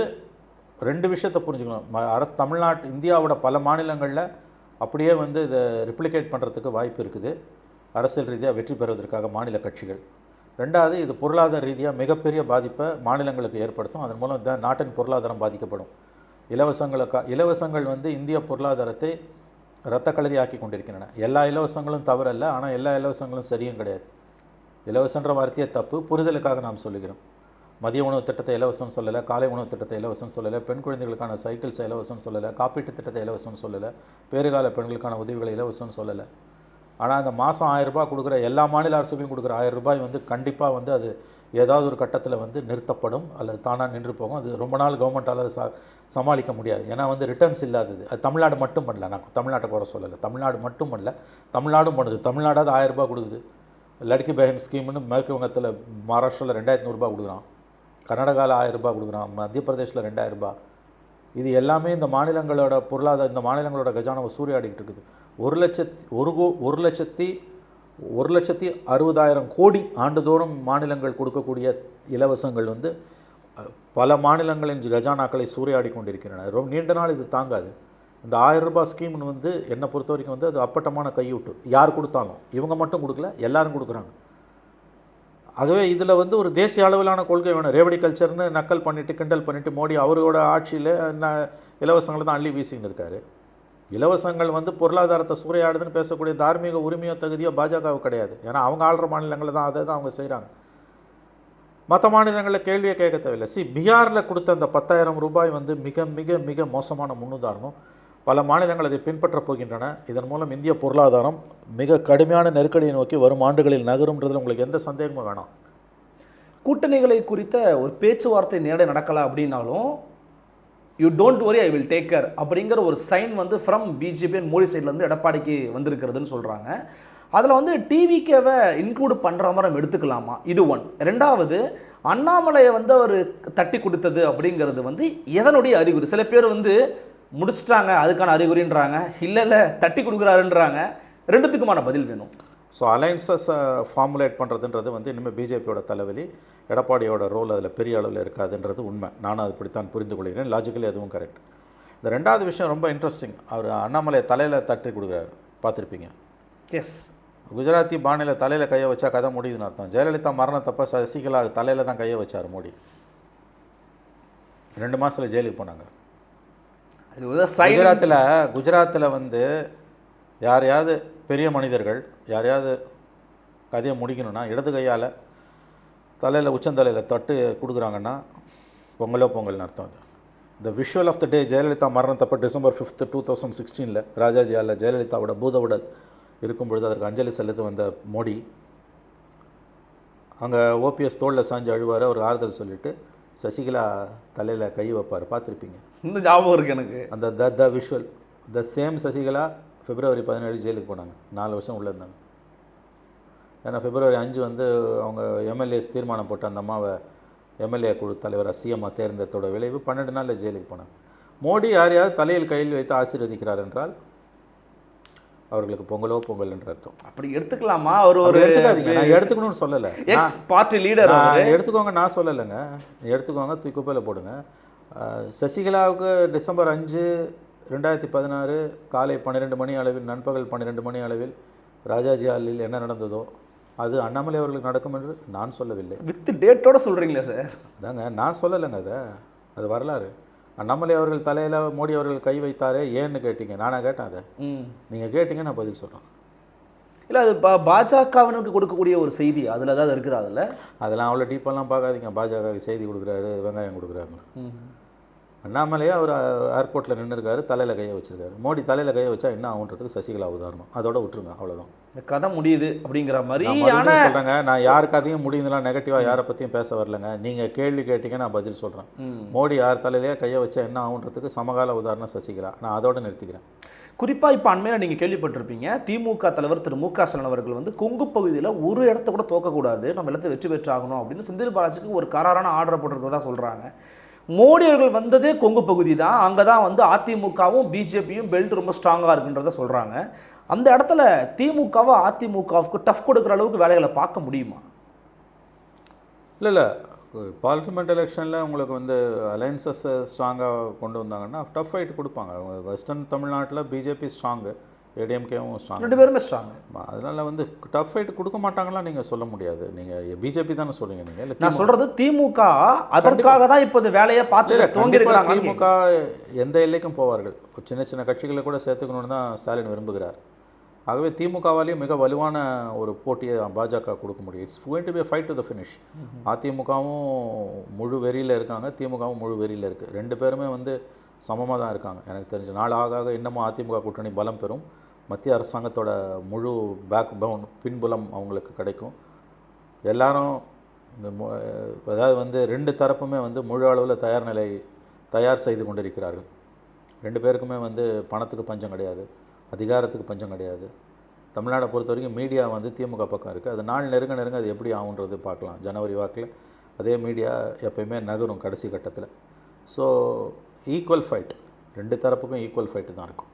Speaker 1: 2 விஷயத்தை புரிஞ்சுக்கணும். அரசு தமிழ்நாட்டு இந்தியாவோட பல மாநிலங்களில் அப்படியே வந்து இதை ரிப்ளிகேட் பண்ணுறதுக்கு வாய்ப்பு இருக்குது. அரசியல் ரீதியாக வெற்றி பெறுவதற்காக மாநில கட்சிகள். 2வது, இது பொருளாதார ரீதியாக மிகப்பெரிய பாதிப்பை மாநிலங்களுக்கு ஏற்படுத்தும். அதன் மூலம் நாட்டின் பொருளாதாரம் பாதிக்கப்படும். இலவசங்கள் வந்து இந்திய பொருளாதாரத்தை இரத்த களரி ஆக்கி கொண்டிருக்கின்றன. எல்லா இலவசங்களும் தவறல்ல, ஆனால் எல்லா இலவசங்களும் சரியும் கிடையாது. இலவசன்ற வார்த்தையே தப்பு. புரிதலுக்காக நாம் சொல்லுகிறோம். மதிய உணவு திட்டத்தை இலவசம் சொல்லலை, காலை உணவு திட்டத்தை இலவசம் சொல்லலை, பெண் குழந்தைகளுக்கான சைக்கிள்ஸை இலவசம் சொல்லலை, காப்பீட்டு திட்டத்தை இலவசம் சொல்லலை, பேறுகால பெண்களுக்கான உதவிகளை இலவசம் சொல்லலை. ஆனால் அந்த மாதம் 1000 ரூபாய் கொடுக்குற எல்லா மாநில அரசுகளும் கொடுக்குற 1000 ரூபாய் வந்து கண்டிப்பாக வந்து அது ஏதாவது ஒரு கட்டத்தில் வந்து நிறுத்தப்படும் அல்லது தானாக நின்று போகும். அது ரொம்ப நாள் கவர்மெண்ட்டால் அதை சமாளிக்க முடியாது. ஏன்னா வந்து ரிட்டர்ன்ஸ் இல்லாதது. அது தமிழ்நாடு மட்டும் பண்ணல. நான் தமிழ்நாட்டை குறை சொல்லலை. தமிழ்நாடு மட்டும் பண்ணல, தமிழ்நாடும் பண்ணுது. தமிழ்நாடாவது 1000 ரூபாய் கொடுக்குது. லட்கி பஹன் ஸ்கீம்னு மேற்கு வங்கத்தில் மகாராஷ்டிராவில் 2500 ரூபாய் கொடுக்குறான். கர்நாடகாவில் 1000 ரூபாய் கொடுக்குறான். மத்திய பிரதேசில் 2000 ரூபாய். இது எல்லாமே இந்த மாநிலங்களோட பொருளாதார இந்த மாநிலங்களோட கஜானாவை சூறையாடிக்கிட்டு இருக்குது. 1,60,000 கோடி ஆண்டுதோறும் மாநிலங்கள் கொடுக்கக்கூடிய இலவசங்கள் வந்து பல மாநிலங்களின் கஜானாக்களை சூறையாடி கொண்டிருக்கின்றன. ரொம்ப நீண்ட நாள் இது தாங்காது. இந்த 1000 ரூபாய் ஸ்கீம்னு வந்து என்னை பொறுத்த வரைக்கும் வந்து அது அப்பட்டமான கையூட்டு. யார் கொடுத்தாலும், இவங்க மட்டும் கொடுக்கல, எல்லாரும் கொடுக்குறாங்க. ஆகவே இதில் வந்து ஒரு தேசிய அளவிலான கொள்கை வேணும். ரேவடி கல்ச்சர்னு நக்கல் பண்ணிவிட்டு கிண்டல் பண்ணிவிட்டு மோடி அவரோட ஆட்சியில் இலவசங்களை தான் அள்ளி வீசின்னு இருக்காரு. இலவசங்கள் வந்து பொருளாதாரத்தை சூறையாடுதுன்னு பேசக்கூடிய தார்மீக உரிமையோ தகுதியோ பாஜகவுக்கு கிடையாது. ஏன்னா அவங்க ஆள்ற மாநிலங்களில் தான் அதை தான் அவங்க செய்கிறாங்க. மற்ற மாநிலங்களில் கேள்வியை கேட்க தேவையில்லை. பீகாரில் கொடுத்த அந்த 10,000 ரூபாய் வந்து மிக மிக மிக மோசமான முன்னுதாரணம். பல மாநிலங்கள் அதை பின்பற்றப் போகின்றன. இதன் மூலம் இந்திய பொருளாதாரம் மிக கடுமையான நெருக்கடியை நோக்கி வரும் ஆண்டுகளில் நகரும்ன்றதில் உங்களுக்கு எந்த சந்தேகமும் வேணாம்.
Speaker 2: கூட்டணிகளை குறித்த ஒரு பேச்சுவார்த்தை நேரடி நடக்கலாம் அப்படின்னாலும் you don't worry, I will take care அப்படிங்கிற ஒரு சைன் வந்து ஃப்ரம் பிஜேபி அண்ட் மோடி சைட்லேருந்து எடப்பாடிக்கு வந்திருக்கிறதுன்னு சொல்கிறாங்க. அதில் வந்து டிவிகேவை இன்க்ளூட் பண்ணுற மாதிரி நம்ம எடுத்துக்கலாமா? இது 1. 2வது, அண்ணாமலையை வந்து அவர் தட்டி கொடுத்தது அப்படிங்கிறது வந்து எதனுடைய அறிகுறி? சில பேர் வந்து முடிச்சிட்டாங்க அதுக்கான அறிகுறின்றாங்க, இல்லை தட்டி கொடுக்குறாருன்றாங்க. 2த்துக்குமான பதில் வேணும்.
Speaker 1: ஸோ அலைன்சஸ் ஃபார்முலேட் பண்ணுறதுன்றது வந்து இனிமேல் பிஜேபியோட தலைவலி. எடப்பாடியோட ரோல் அதில் பெரிய அளவில் இருக்காதுன்றது உண்மை. நானும் அது இப்படித்தான் புரிந்து கொள்கிறேன். லாஜிக்கலி அதுவும் கரெக்ட். இந்த 2வது விஷயம் ரொம்ப இன்ட்ரெஸ்டிங். அவர் அண்ணாமலையை தலையில் தட்டி கொடுக்குறாரு, பார்த்துருப்பீங்க.
Speaker 2: எஸ்,
Speaker 1: குஜராத்தி பாணியில் தலையில் கையை வச்சா கதை முடியுதுன்னு அர்த்தம். ஜெயலலிதா மரணத்தப்போ சசிகலா தலையில் தான் கையை வச்சார் மோடி. 2 மாதத்தில் ஜெயிலுக்கு போனாங்க. குஜராத்தில் வந்து யாரையாவது பெரிய மனிதர்கள் யாரையாவது கதையை முடிக்கணும்னா இடது கையால் தலையில் உச்சந்தலையில் தட்டு கொடுக்குறாங்கன்னா பொங்கல்னு அர்த்தம். அது the visual of the day. Jayalalithaa மரணத்தப்போ December 5, 2016 ராஜாஜியால் ஜெயலலிதாவோட பூதவுடல் இருக்கும் பொழுது அதற்கு அஞ்சலி செலுத்த வந்த மோடி அங்கே ஓபிஎஸ் தோளில் சாஞ்சு அழுவார். அவர் ஆறுதல் சொல்லிவிட்டு சசிகலா தலையில் கை வைப்பார், பார்த்துருப்பீங்க.
Speaker 2: இந்த ஞாபகம் இருக்குது எனக்கு.
Speaker 1: அந்த த visual the same Sasikala February 17 ஜெயிலுக்கு போனாங்க. 4 வருஷம் உள்ளே இருந்தாங்க. ஏன்னா February 5 வந்து அவங்க எம்எல்ஏஸ் தீர்மானம் போட்டு அந்த அம்மாவை எம்எல்ஏ குழு தலைவர் சிஎம்மாக தேர்ந்தெடுத்தோட விளைவு 12 நாளில் ஜெயிலுக்கு போனாங்க. மோடி யாரையாவது தலையில் கையில் வைத்து ஆசீர்வதிக்கிறார் என்றால் அவர்களுக்கு பொங்கலோ பொங்கல் என்ற அர்த்தம்.
Speaker 2: அப்படி எடுத்துக்கலாமா? அவர் ஒரு
Speaker 1: எடுத்துக்காதீங்க, நான் எடுத்துக்கணும்னு சொல்லலை.
Speaker 2: எக்ஸ் பார்ட்டி லீடர்
Speaker 1: எடுத்துக்கோங்க, நான் சொல்லலைங்க. எடுத்துக்கோங்க, தூக்கி குப்பையில் போடுங்க. சசிகலாவுக்கு டிசம்பர் 5, 2016 காலை 12 மணி அளவில், நண்பகல் 12 மணி அளவில் ராஜாஜி ஹாலில் என்ன நடந்ததோ அது அண்ணாமலை அவர்களுக்கு நடக்கும் என்று நான் சொல்லவில்லை.
Speaker 2: வித் டேட்டோட சொல்கிறீங்களா சார்?
Speaker 1: தாங்க, நான் சொல்லலைங்க. அது வரலாறு. அண்ணாமலை அவர்கள் தலையில் மோடி அவர்கள் கை வைத்தாரே ஏன்னு கேட்டீங்க, நானாக கேட்டேன். அதை நீங்கள் கேட்டீங்க, நான் பதில் சொல்கிறேன்.
Speaker 2: இல்லை, அது பாஜகவினருக்கு கொடுக்கக்கூடிய ஒரு செய்தி அதில் ஏதாவது இருக்குதா? அதெல்லாம்
Speaker 1: அவ்வளோ டீப்பெல்லாம் பார்க்காதீங்க. பாஜகவுக்கு செய்தி கொடுக்குறாரு, வெங்காயம் கொடுக்குறாங்க. அண்ணாமலையே அவர் ஏர்போர்ட்டில் நின்றுருக்காரு, தலையில் கையை வச்சுருக்காரு. மோடி தலையில் கையை வச்சா என்ன ஆகுன்றதுக்கு சசிகலா உதாரணம். அதோட விட்டுருங்க, அவ்வளோதான்.
Speaker 2: இந்த கதை முடியுது அப்படிங்கிற மாதிரி
Speaker 1: சொல்கிறேங்க. நான் யாருக்காதையும் முடியுதுலாம் நெகட்டிவாக யாரை பற்றியும் பேச வரலங்க. நீங்கள் கேள்வி கேட்டீங்க, நான் பதில் சொல்கிறேன். மோடி யார் தலையிலேயே கையை வச்சா என்ன ஆகுன்றதுக்கு சமகால உதாரணம் சசிகலா. நான் அதோடு நிறுத்திக்கிறேன்.
Speaker 2: குறிப்பாக இப்போ அண்மையில் நீங்கள் கேள்விப்பட்டிருப்பீங்க, திமுக தலைவர் திரு மு க ஸ்டாலின் அவர்கள் வந்து கொங்கு பகுதியில் ஒரு இடத்த கூட தோக்கக்கூடாது, நம்ம எல்லாத்தையும் வெற்றி பெற்றாகணும் அப்படின்னு செந்தில் பாலாஜிக்கு ஒரு கராரான ஆர்டரை போட்டிருக்கிறதா சொல்கிறாங்க. மோடி அவர்கள் வந்ததே கொங்கு பகுதி தான், அங்கே தான் வந்து அதிமுகவும் பிஜேபியும் பெல்ட் ரொம்ப ஸ்ட்ராங்காக இருக்குன்றத சொல்கிறாங்க. அந்த இடத்துல திமுகவை அதிமுகவுக்கு டஃப் கொடுக்குற அளவுக்கு வேலைகளை பார்க்க முடியுமா?
Speaker 1: இல்லை, பார்லிமெண்ட் எலெக்ஷனில் உங்களுக்கு வந்து அலையன்சஸ் ஸ்ட்ராங்காக கொண்டு வந்தாங்கன்னா டஃப் ஃபைட் கொடுப்பாங்க. வெஸ்டர்ன் தமிழ்நாட்டில் பிஜேபி ஸ்ட்ராங்கு, ஏடிஎம்கேவும் ஸ்ட்ராங்,
Speaker 2: 2 பேருமே ஸ்ட்ராங்.
Speaker 1: அதனால் வந்து டஃப் ஃபைட் கொடுக்க மாட்டாங்கலாம் நீங்கள் சொல்ல முடியாது. நீங்கள் பிஜேபி தானே சொல்கிறீங்க. நீங்கள்
Speaker 2: நான் சொல்கிறது திமுக அதற்காக தான் இப்போ இந்த வேலையை பார்த்து துவங்கியிருக்கிறாங்க.
Speaker 1: திமுக எந்த எல்லைக்கும் போவார்கள். சின்ன சின்ன கட்சிகளை கூட சேர்த்துக்கணும்னு தான் ஸ்டாலின் விரும்புகிறார். ஆகவே திமுகவாலேயும் மிக வலுவான ஒரு போட்டியை பாஜக கொடுக்க முடியும். It's going to be a fight to the finish. அதிமுகவும் முழு வெறியில் இருக்காங்க, திமுகவும் முழு வெறியில் இருக்குது. 2 பேருமே வந்து சமமாக தான் இருக்காங்க. எனக்கு தெரிஞ்ச நாள் ஆக இன்னமும் அதிமுக கூட்டணி பலம் பெறும். மத்திய அரசாங்கத்தோட முழு பேக் பவுன் பின்புலம் அவங்களுக்கு கிடைக்கும். எல்லாரும் இந்த அதாவது வந்து 2 தரப்புமே வந்து முழு அளவில் தயார் செய்து கொண்டிருக்கிறார்கள். 2 பேருக்குமே வந்து பணத்துக்கு பஞ்சம் கிடையாது, அதிகாரத்துக்கு பஞ்சம் கிடையாது. தமிழ்நாடை பொறுத்த வரைக்கும் மீடியா வந்து திமுக பக்கம் இருக்குது. அது நாள் நெருங்க அது எப்படி ஆகுன்றது பார்க்கலாம். ஜனவரி வாக்கில் அதே மீடியா எப்பயுமே நகரும் கடைசி கட்டத்தில். ஸோ ஈக்குவல் ஃபைட், 2 தரப்புக்கும் ஈக்குவல் ஃபைட்டு தான் இருக்கும்.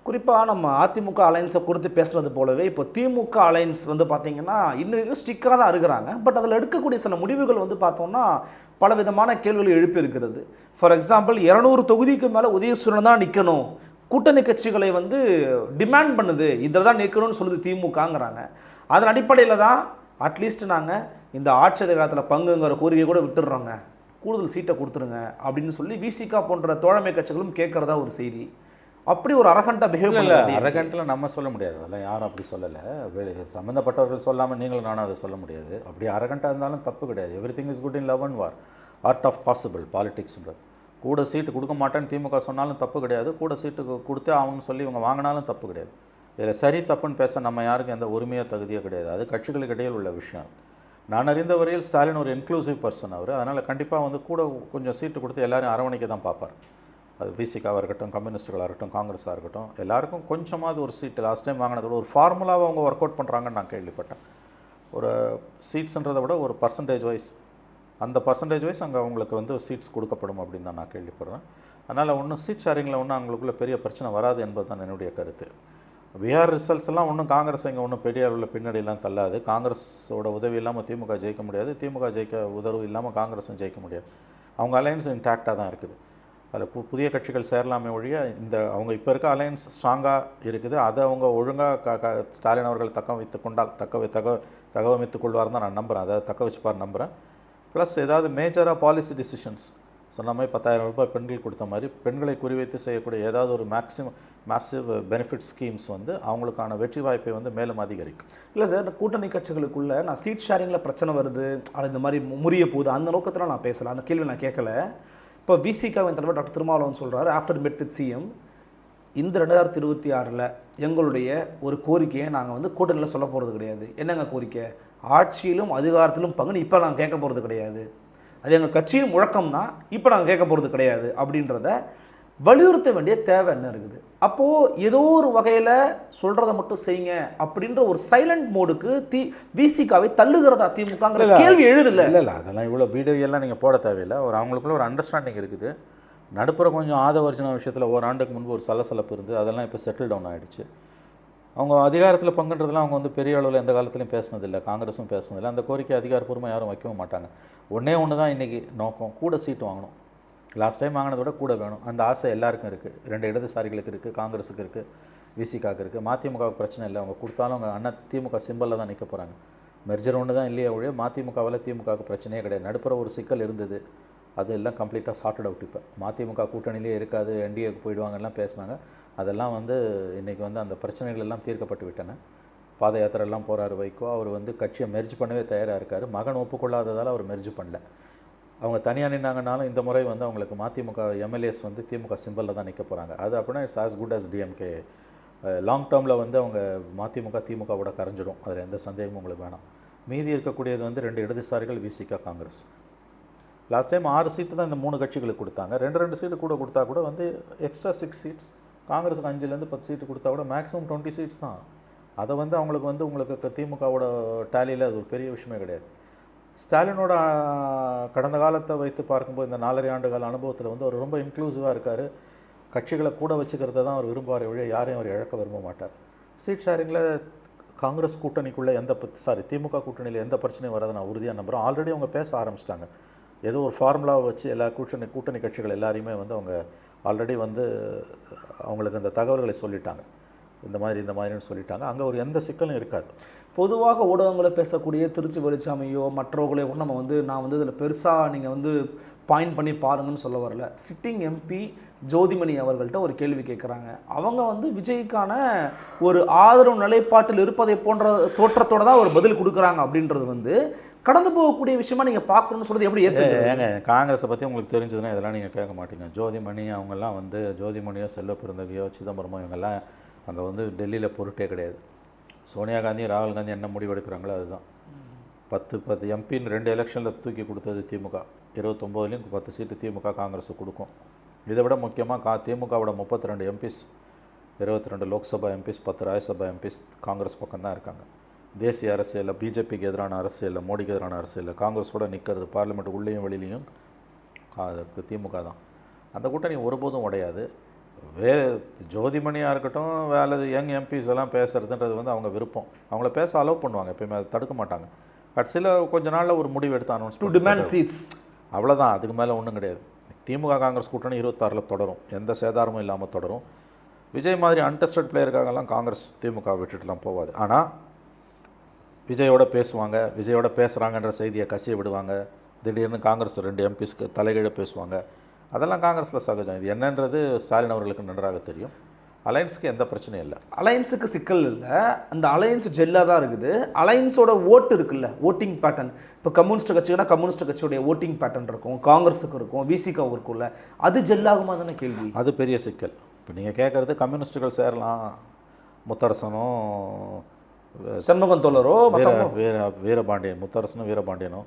Speaker 2: குறிப்பாக நம்ம அதிமுக அலையன்ஸை குறித்து பேசுகிறது போலவே இப்போ திமுக அலையன்ஸ் வந்து பார்த்திங்கன்னா இன்னும் ஸ்டிக்காக தான் இருக்கிறாங்க. பட் அதில் எடுக்கக்கூடிய சில முடிவுகள் வந்து பார்த்தோம்னா பல விதமான கேள்விகள் எழுப்பி இருக்கிறது. ஃபார் எக்ஸாம்பிள் 200 தொகுதிக்கு மேலே உதயசூரன் தான் நிற்கணும், கூட்டணி கட்சிகளை வந்து டிமாண்ட் பண்ணுது, இதில் தான் நிற்கணும்னு சொல்லுது திமுகங்கிறாங்க. அதன் அடிப்படையில் தான் அட்லீஸ்ட் நாங்கள் இந்த ஆட்சி அதிகாரத்தில் பங்குங்கிற கோரிக்கை கூட விட்டுடுறோங்க, கூடுதல் சீட்டை கொடுத்துருங்க அப்படின்னு சொல்லி விசிகா போன்ற தோழமை கட்சிகளும் கேட்குறதா ஒரு செய்தி. அப்படி ஒரு அரகண்டாக பிஹேவ்
Speaker 1: இல்லை, அரகண்டில் நம்ம சொல்ல முடியாது. அதெல்லாம் யாரும் அப்படி சொல்லலை. சம்மந்தப்பட்டவர்கள் சொல்லாமல் நீங்களும் நானும் அதை சொல்ல முடியாது. அப்படி அரகண்டாக இருந்தாலும் தப்பு கிடையாது. Everything is good in love and war, art of possible பாலிடிக்ஸ்ன்றது. கூட சீட்டு கொடுக்க மாட்டேன்னு திமுக சொன்னாலும் தப்பு கிடையாது, கூட சீட்டுக்கு கொடுத்தே ஆகணும்னு சொல்லி இவங்க வாங்கினாலும் தப்பு கிடையாது. இதில் சரி தப்புன்னு பேச நம்ம யாருக்கும் எந்த உரிமையோ தகுதியோ கிடையாது. அது கட்சிகளுக்கு இடையில் உள்ள விஷயம். நான் அறிந்த வரையில் ஸ்டாலின் ஒரு இன்க்ளூசிவ் பர்சன் அவர். அதனால் கண்டிப்பாக வந்து கூட கொஞ்சம் சீட்டு கொடுத்து எல்லாரையும் அரவணைக்க தான் பார்ப்பார். அது விசிகாவாக இருக்கட்டும், கம்யூனிஸ்டுகளாக இருக்கட்டும், காங்கிரஸாக இருக்கட்டும், எல்லாருக்கும் கொஞ்சமாவது ஒரு சீட்டு லாஸ்ட் டைம் வாங்கினதோட ஒரு ஃபார்முலாவை அவங்க ஒர்க் அவுட் பண்ணுறாங்கன்னு நான் கேள்விப்பட்டேன். ஒரு சீட்ஸ்ன்றதை விட ஒரு பர்சன்டேஜ் வைஸ், அந்த பர்சன்டேஜ் வைஸ் அங்கே அவங்களுக்கு வந்து சீட்ஸ் கொடுக்கப்படும் அப்படின்னு தான் நான் கேள்விப்படுறேன். அதனால் ஒன்றும் சீட் ஷேரிங்கில் ஒன்றும் அவங்களுக்குள்ள பெரிய பிரச்சனை வராது என்பது தான் என்னுடைய கருத்து. பிஆர் ரிசல்ட்ஸ் எல்லாம் ஒன்றும் காங்கிரஸ் இங்கே ஒன்றும் பெரிய அளவில் பின்னாடியெல்லாம் தள்ளாது. காங்கிரஸோட உதவி இல்லாமல் திமுக ஜெயிக்க முடியாது, திமுக உதவி இல்லாமல் காங்கிரஸும் ஜெயிக்க முடியாது. அவங்க அலையன்ஸ் இன்டாக்டாக தான் இருக்குது. அதில் புதிய கட்சிகள் சேரலாமே ஒழிய இந்த அவங்க இப்போ இருக்க அலையன்ஸ் ஸ்ட்ராங்காக இருக்குது. அதை அவங்க ஒழுங்காக ஸ்டாலின் அவர்கள் தகவமைத்துக் கொள்வார் தான் நான் நம்புகிறேன். அதை தக்க வச்சுப்பார் நம்புகிறேன். ப்ளஸ் ஏதாவது மேஜராக பாலிசி டிசிஷன்ஸ் சொன்ன மாதிரி 10,000 ரூபாய் பெண்கள் கொடுத்த மாதிரி பெண்களை குறிவைத்து செய்யக்கூடிய ஏதாவது ஒரு மேசிவ் பெனிஃபிட் ஸ்கீம்ஸ் வந்து அவங்களுக்கான வெற்றி வாய்ப்பை வந்து மேலும் அதிகரிக்கும்.
Speaker 2: இல்லை சார், கூட்டணி கட்சிகளுக்குள்ளே நான் சீட் ஷேரிங்கில் பிரச்சனை வருது, அது இந்த மாதிரி முறிய போகுது, அந்த நோக்கத்தில் நான் பேசலை, அந்த கேள்வி நான் கேட்கல. இப்போ விசிகாவின் தலைவர் டாக்டர் திருமாவளவன் சொல்கிறாரு, ஆஃப்டர் மெட் வித் சிஎம், இந்த 2026 எங்களுடைய ஒரு கோரிக்கையை நாங்கள் வந்து கூட்டணியில் சொல்ல போகிறது கிடையாது. என்னங்க கோரிக்கை? ஆட்சியிலும் அதிகாரத்திலும் பங்குன்னு இப்போ நாங்கள் கேட்க போகிறது கிடையாது, அது எங்கள் கட்சியின் முழக்கம்னா இப்போ நாங்கள் கேட்க போகிறது கிடையாது அப்படின்றத வலியுறுத்த வேண்டிய தேவை என்ன இருக்குது? அப்போது ஏதோ ஒரு வகையில் சொல்கிறத மட்டும் செய்யுங்க அப்படின்ற ஒரு சைலண்ட் மோடுக்கு விசிகாவை தள்ளுகிறதா திமுகங்கிற கேள்வி எழுதில்ல.
Speaker 1: இல்லை அதெல்லாம் இவ்வளோ வீடியோலாம் நீங்கள் போட தேவையில்லை. அவங்களுக்குள்ள ஒரு அண்டர்ஸ்டாண்டிங் இருக்குது. நடுப்புற கொஞ்சம் ஆதவர்ஜன விஷயத்தில் ஓராண்டுக்கு முன்பு ஒரு சலசலப்பு இருந்தது. அதெல்லாம் இப்போ செட்டில் டவுன் ஆகிடுச்சு. அவங்க அதிகாரத்தில் பங்குன்றதுலாம் அவங்க வந்து பெரிய அளவில் எந்த காலத்துலையும் பேசினதில்லை, காங்கிரஸும் பேசினதில்லை. அந்த கோரிக்கை அதிகாரப்பூர்வமாக யாரும் வைக்கவும் மாட்டாங்க. ஒன்று தான் இன்றைக்கி நோக்கம், கூட சீட்டு வாங்கணும். லாஸ்ட் டைம் வாங்கினதை விட கூட வேணும். அந்த ஆசை எல்லாருக்கும் இருக்குது. 2 இடதுசாரிகளுக்கு இருக்குது, காங்கிரஸுக்கு இருக்குது, விசிகாவுக்கு இருக்குது. மதிமுகவுக்கு பிரச்சனை இல்லை. அவங்க கொடுத்தாலும் அவங்க அண்ணா திமுக சிம்பலில் தான் நிற்க போகிறாங்க. மெர்ஜர் ஒன்று தான் இல்லையா ஒழிய மதிமுகவில் திமுகவுக்கு பிரச்சனையே கிடையாது. நடுப்புற ஒரு சிக்கல் இருந்தது, அது எல்லாம் கம்ப்ளீட்டாக சார்ட்டட் அவுட். இப்போ மதிமுக கூட்டணியிலே இருக்காது, என்டிஏக்கு போயிடுவாங்கலாம் பேசினாங்க. அதெல்லாம் வந்து இன்றைக்கி வந்து அந்த பிரச்சனைகள் எல்லாம் தீர்க்கப்பட்டு விட்டன. பாத யாத்திரையெல்லாம் போகிறாரு வைகோ. அவர் வந்து கட்சியை மெர்ஜ் பண்ணவே தயாராக இருக்கார். மகன் ஒப்புக்கொள்ளாததால் அவர் மெர்ஜ் பண்ணல. அவங்க தனியாக நின்னாங்கனாலும் இந்த முறை வந்து அவங்களுக்கு மதிமுக எம்எல்ஏஸ் வந்து திமுக சிம்பலில் தான் நிற்க போகிறாங்க. அது அப்படின்னா it's as good as DMK. Long டேர்மில் வந்து அவங்க மதிமுக திமுகவோட கரைஞ்சிடும். அதில் எந்த சந்தேகமும் உங்களுக்கு வேணாம். மீதி இருக்கக்கூடியது வந்து 2 இடதுசாரிகள், விசிகா, காங்கிரஸ். லாஸ்ட் டைம் 6 சீட்டு தான் இந்த 3 கட்சிகளுக்கு கொடுத்தாங்க. 2 சீட்டு கூட கொடுத்தா கூட வந்து எக்ஸ்ட்ரா 6 சீட்ஸ். காங்கிரஸுக்கு 5லேருந்து 10 சீட்டு கொடுத்தா கூட மேக்ஸிமம் 20 சீட்ஸ் தான். அதை வந்து அவங்களுக்கு வந்து உங்களுக்கு திமுகவோட டேலியில் அது ஒரு பெரிய விஷயமே கிடையாது. ஸ்டாலினோட கடந்த காலத்தை வைத்து பார்க்கும்போது இந்த 4.5 ஆண்டு கால அனுபவத்தில் வந்து அவர் ரொம்ப இன்க்ளூசிவாக இருக்கார். கட்சிகளை கூட வச்சுக்கிறத தான் அவர் விரும்புவார் ஒழிய யாரையும் அவர் இழக்க விரும்ப மாட்டார். சீட் ஷேரிங்கில் காங்கிரஸ் கூட்டணிக்குள்ளே திமுக கூட்டணியில் எந்த பிரச்சனையும் வராது நான் உறுதியாக நம்புகிறோம். ஆல்ரெடி அவங்க பேச ஆரம்பிச்சிட்டாங்க. ஏதோ ஒரு ஃபார்முலாவை வச்சு எல்லா கூட்டணி கட்சிகள் எல்லாரையுமே வந்து அவங்க ஆல்ரெடி வந்து அவங்களுக்கு அந்த தகவல்களை சொல்லிட்டாங்க. இந்த மாதிரின்னு சொல்லிட்டாங்க. அங்கே ஒரு எந்த சிக்கலும் இருக்காது.
Speaker 2: பொதுவாக ஊடகங்களை பேசக்கூடிய திருச்சி வெளிச்சாமியோ மற்றவர்களையோ நான் வந்து இதில் பெருசாக நீங்கள் வந்து பாயிண்ட் பண்ணி பாருங்கன்னு சொல்ல வரல. சிட்டிங் எம்பி ஜோதிமணி அவர்கள்ட்ட ஒரு கேள்வி கேட்குறாங்க. அவங்க வந்து விஜய்க்கான ஒரு ஆதரவு நிலைப்பாட்டில் இருப்பதை போன்ற தோற்றத்தோடு தான் ஒரு பதில் கொடுக்குறாங்க. அப்படின்றது வந்து கடந்து போகக்கூடிய விஷயமா நீங்கள் பார்க்கணும்னு சொல்கிறது எப்படி
Speaker 1: ஏங்க? காங்கிரஸை பற்றி உங்களுக்கு தெரிஞ்சதுன்னா இதெல்லாம் நீங்கள் கேட்க மாட்டீங்க. ஜோதிமணி அவங்கெல்லாம் வந்து ஜோதிமணியோ செல்வ பிறந்தவியோ சிதம்பரமோ இவங்கெல்லாம் அங்கே வந்து டெல்லியில் பொருட்டே கிடையாது. சோனியா காந்தி, ராகுல் காந்தி என்ன முடிவெடுக்கிறாங்களோ அதுதான். 10 எம்பின்னு 2 எலெக்ஷனில் தூக்கி கொடுத்தது திமுக. 29லையும் 10 சீட்டு திமுக காங்கிரஸுக்கு கொடுக்கும். இதை விட முக்கியமாக திமுகவோட 32 MPs, 22 Lok Sabha MPs, 10 Rajya Sabha MPs Congress பக்கம் தான் இருக்காங்க. தேசிய அரசியலில் பிஜேபிக்கு எதிரான அரசியலில், மோடிக்கு எதிரான அரசியலில் காங்கிரஸோட நிற்கிறது பார்லிமெண்ட் உள்ளேயும் வெளியிலையும் அதுக்கு திமுக தான். அந்த கூட்டணி ஒருபோதும் உடையாது. ஜோதிமணியாக இருக்கட்டும், வேலை யங் எம்பிஸ் எல்லாம் பேசுகிறதுன்றது வந்து அவங்க விருப்பம். அவங்கள பேச அலோவ் பண்ணுவாங்க, எப்பயுமே அதை தடுக்க மாட்டாங்க. கடைசியில் கொஞ்ச நாளில் ஒரு முடிவு எடுத்து அனௌன்ஸ்
Speaker 2: டு டிமாண்ட் சீட்ஸ்,
Speaker 1: அவ்வளோதான். அதுக்கு மேலே ஒன்றும் கிடையாது. திமுக காங்கிரஸ் கூட்டணி 26ல் தொடரும், எந்த சேதாரமும் இல்லாமல் தொடரும். விஜய் மாதிரி அன்டெஸ்டட் பிளேயருக்காகலாம் காங்கிரஸ் திமுக விட்டுட்டுலாம் போகாது. ஆனால் விஜயோட பேசுவாங்க, விஜயோட பேசுகிறாங்கன்ற செய்தியை கசிய விடுவாங்க. திடீர்னு காங்கிரஸ் 2 எம்பிஸ்க்கு தலைகீழ பேசுவாங்க. அதெல்லாம் காங்கிரஸில் சகஜம். இது என்னன்றது ஸ்டாலின் அவர்களுக்கு நன்றாக தெரியும். அலையன்ஸுக்கு எந்த பிரச்சனையும் இல்லை.
Speaker 2: அலையன்ஸுக்கு சிக்கல் இல்லை. அந்த அலையன்ஸ் ஜெல்லாக தான் இருக்குது. அலையன்ஸோட ஓட்டு இருக்குல்ல, ஓட்டிங் பேட்டர்ன். இப்போ கம்யூனிஸ்ட் கட்சினா கம்யூனிஸ்ட் கட்சியோடைய ஓட்டிங் பேட்டர்ன் இருக்கும், காங்கிரஸுக்கு இருக்கும், விசிகாவுக்கு இருக்கும்ல, அது ஜெல்லாகுமா தானே கேள்வி.
Speaker 1: அது பெரிய சிக்கல். இப்போ நீங்கள் கேட்குறது கம்யூனிஸ்ட்டுகள் சேரலாம், முத்தரசனும்
Speaker 2: சண்முகம் தோழரோ
Speaker 1: வீரபாண்டியன், முத்தரசனும் வீரபாண்டியனும்,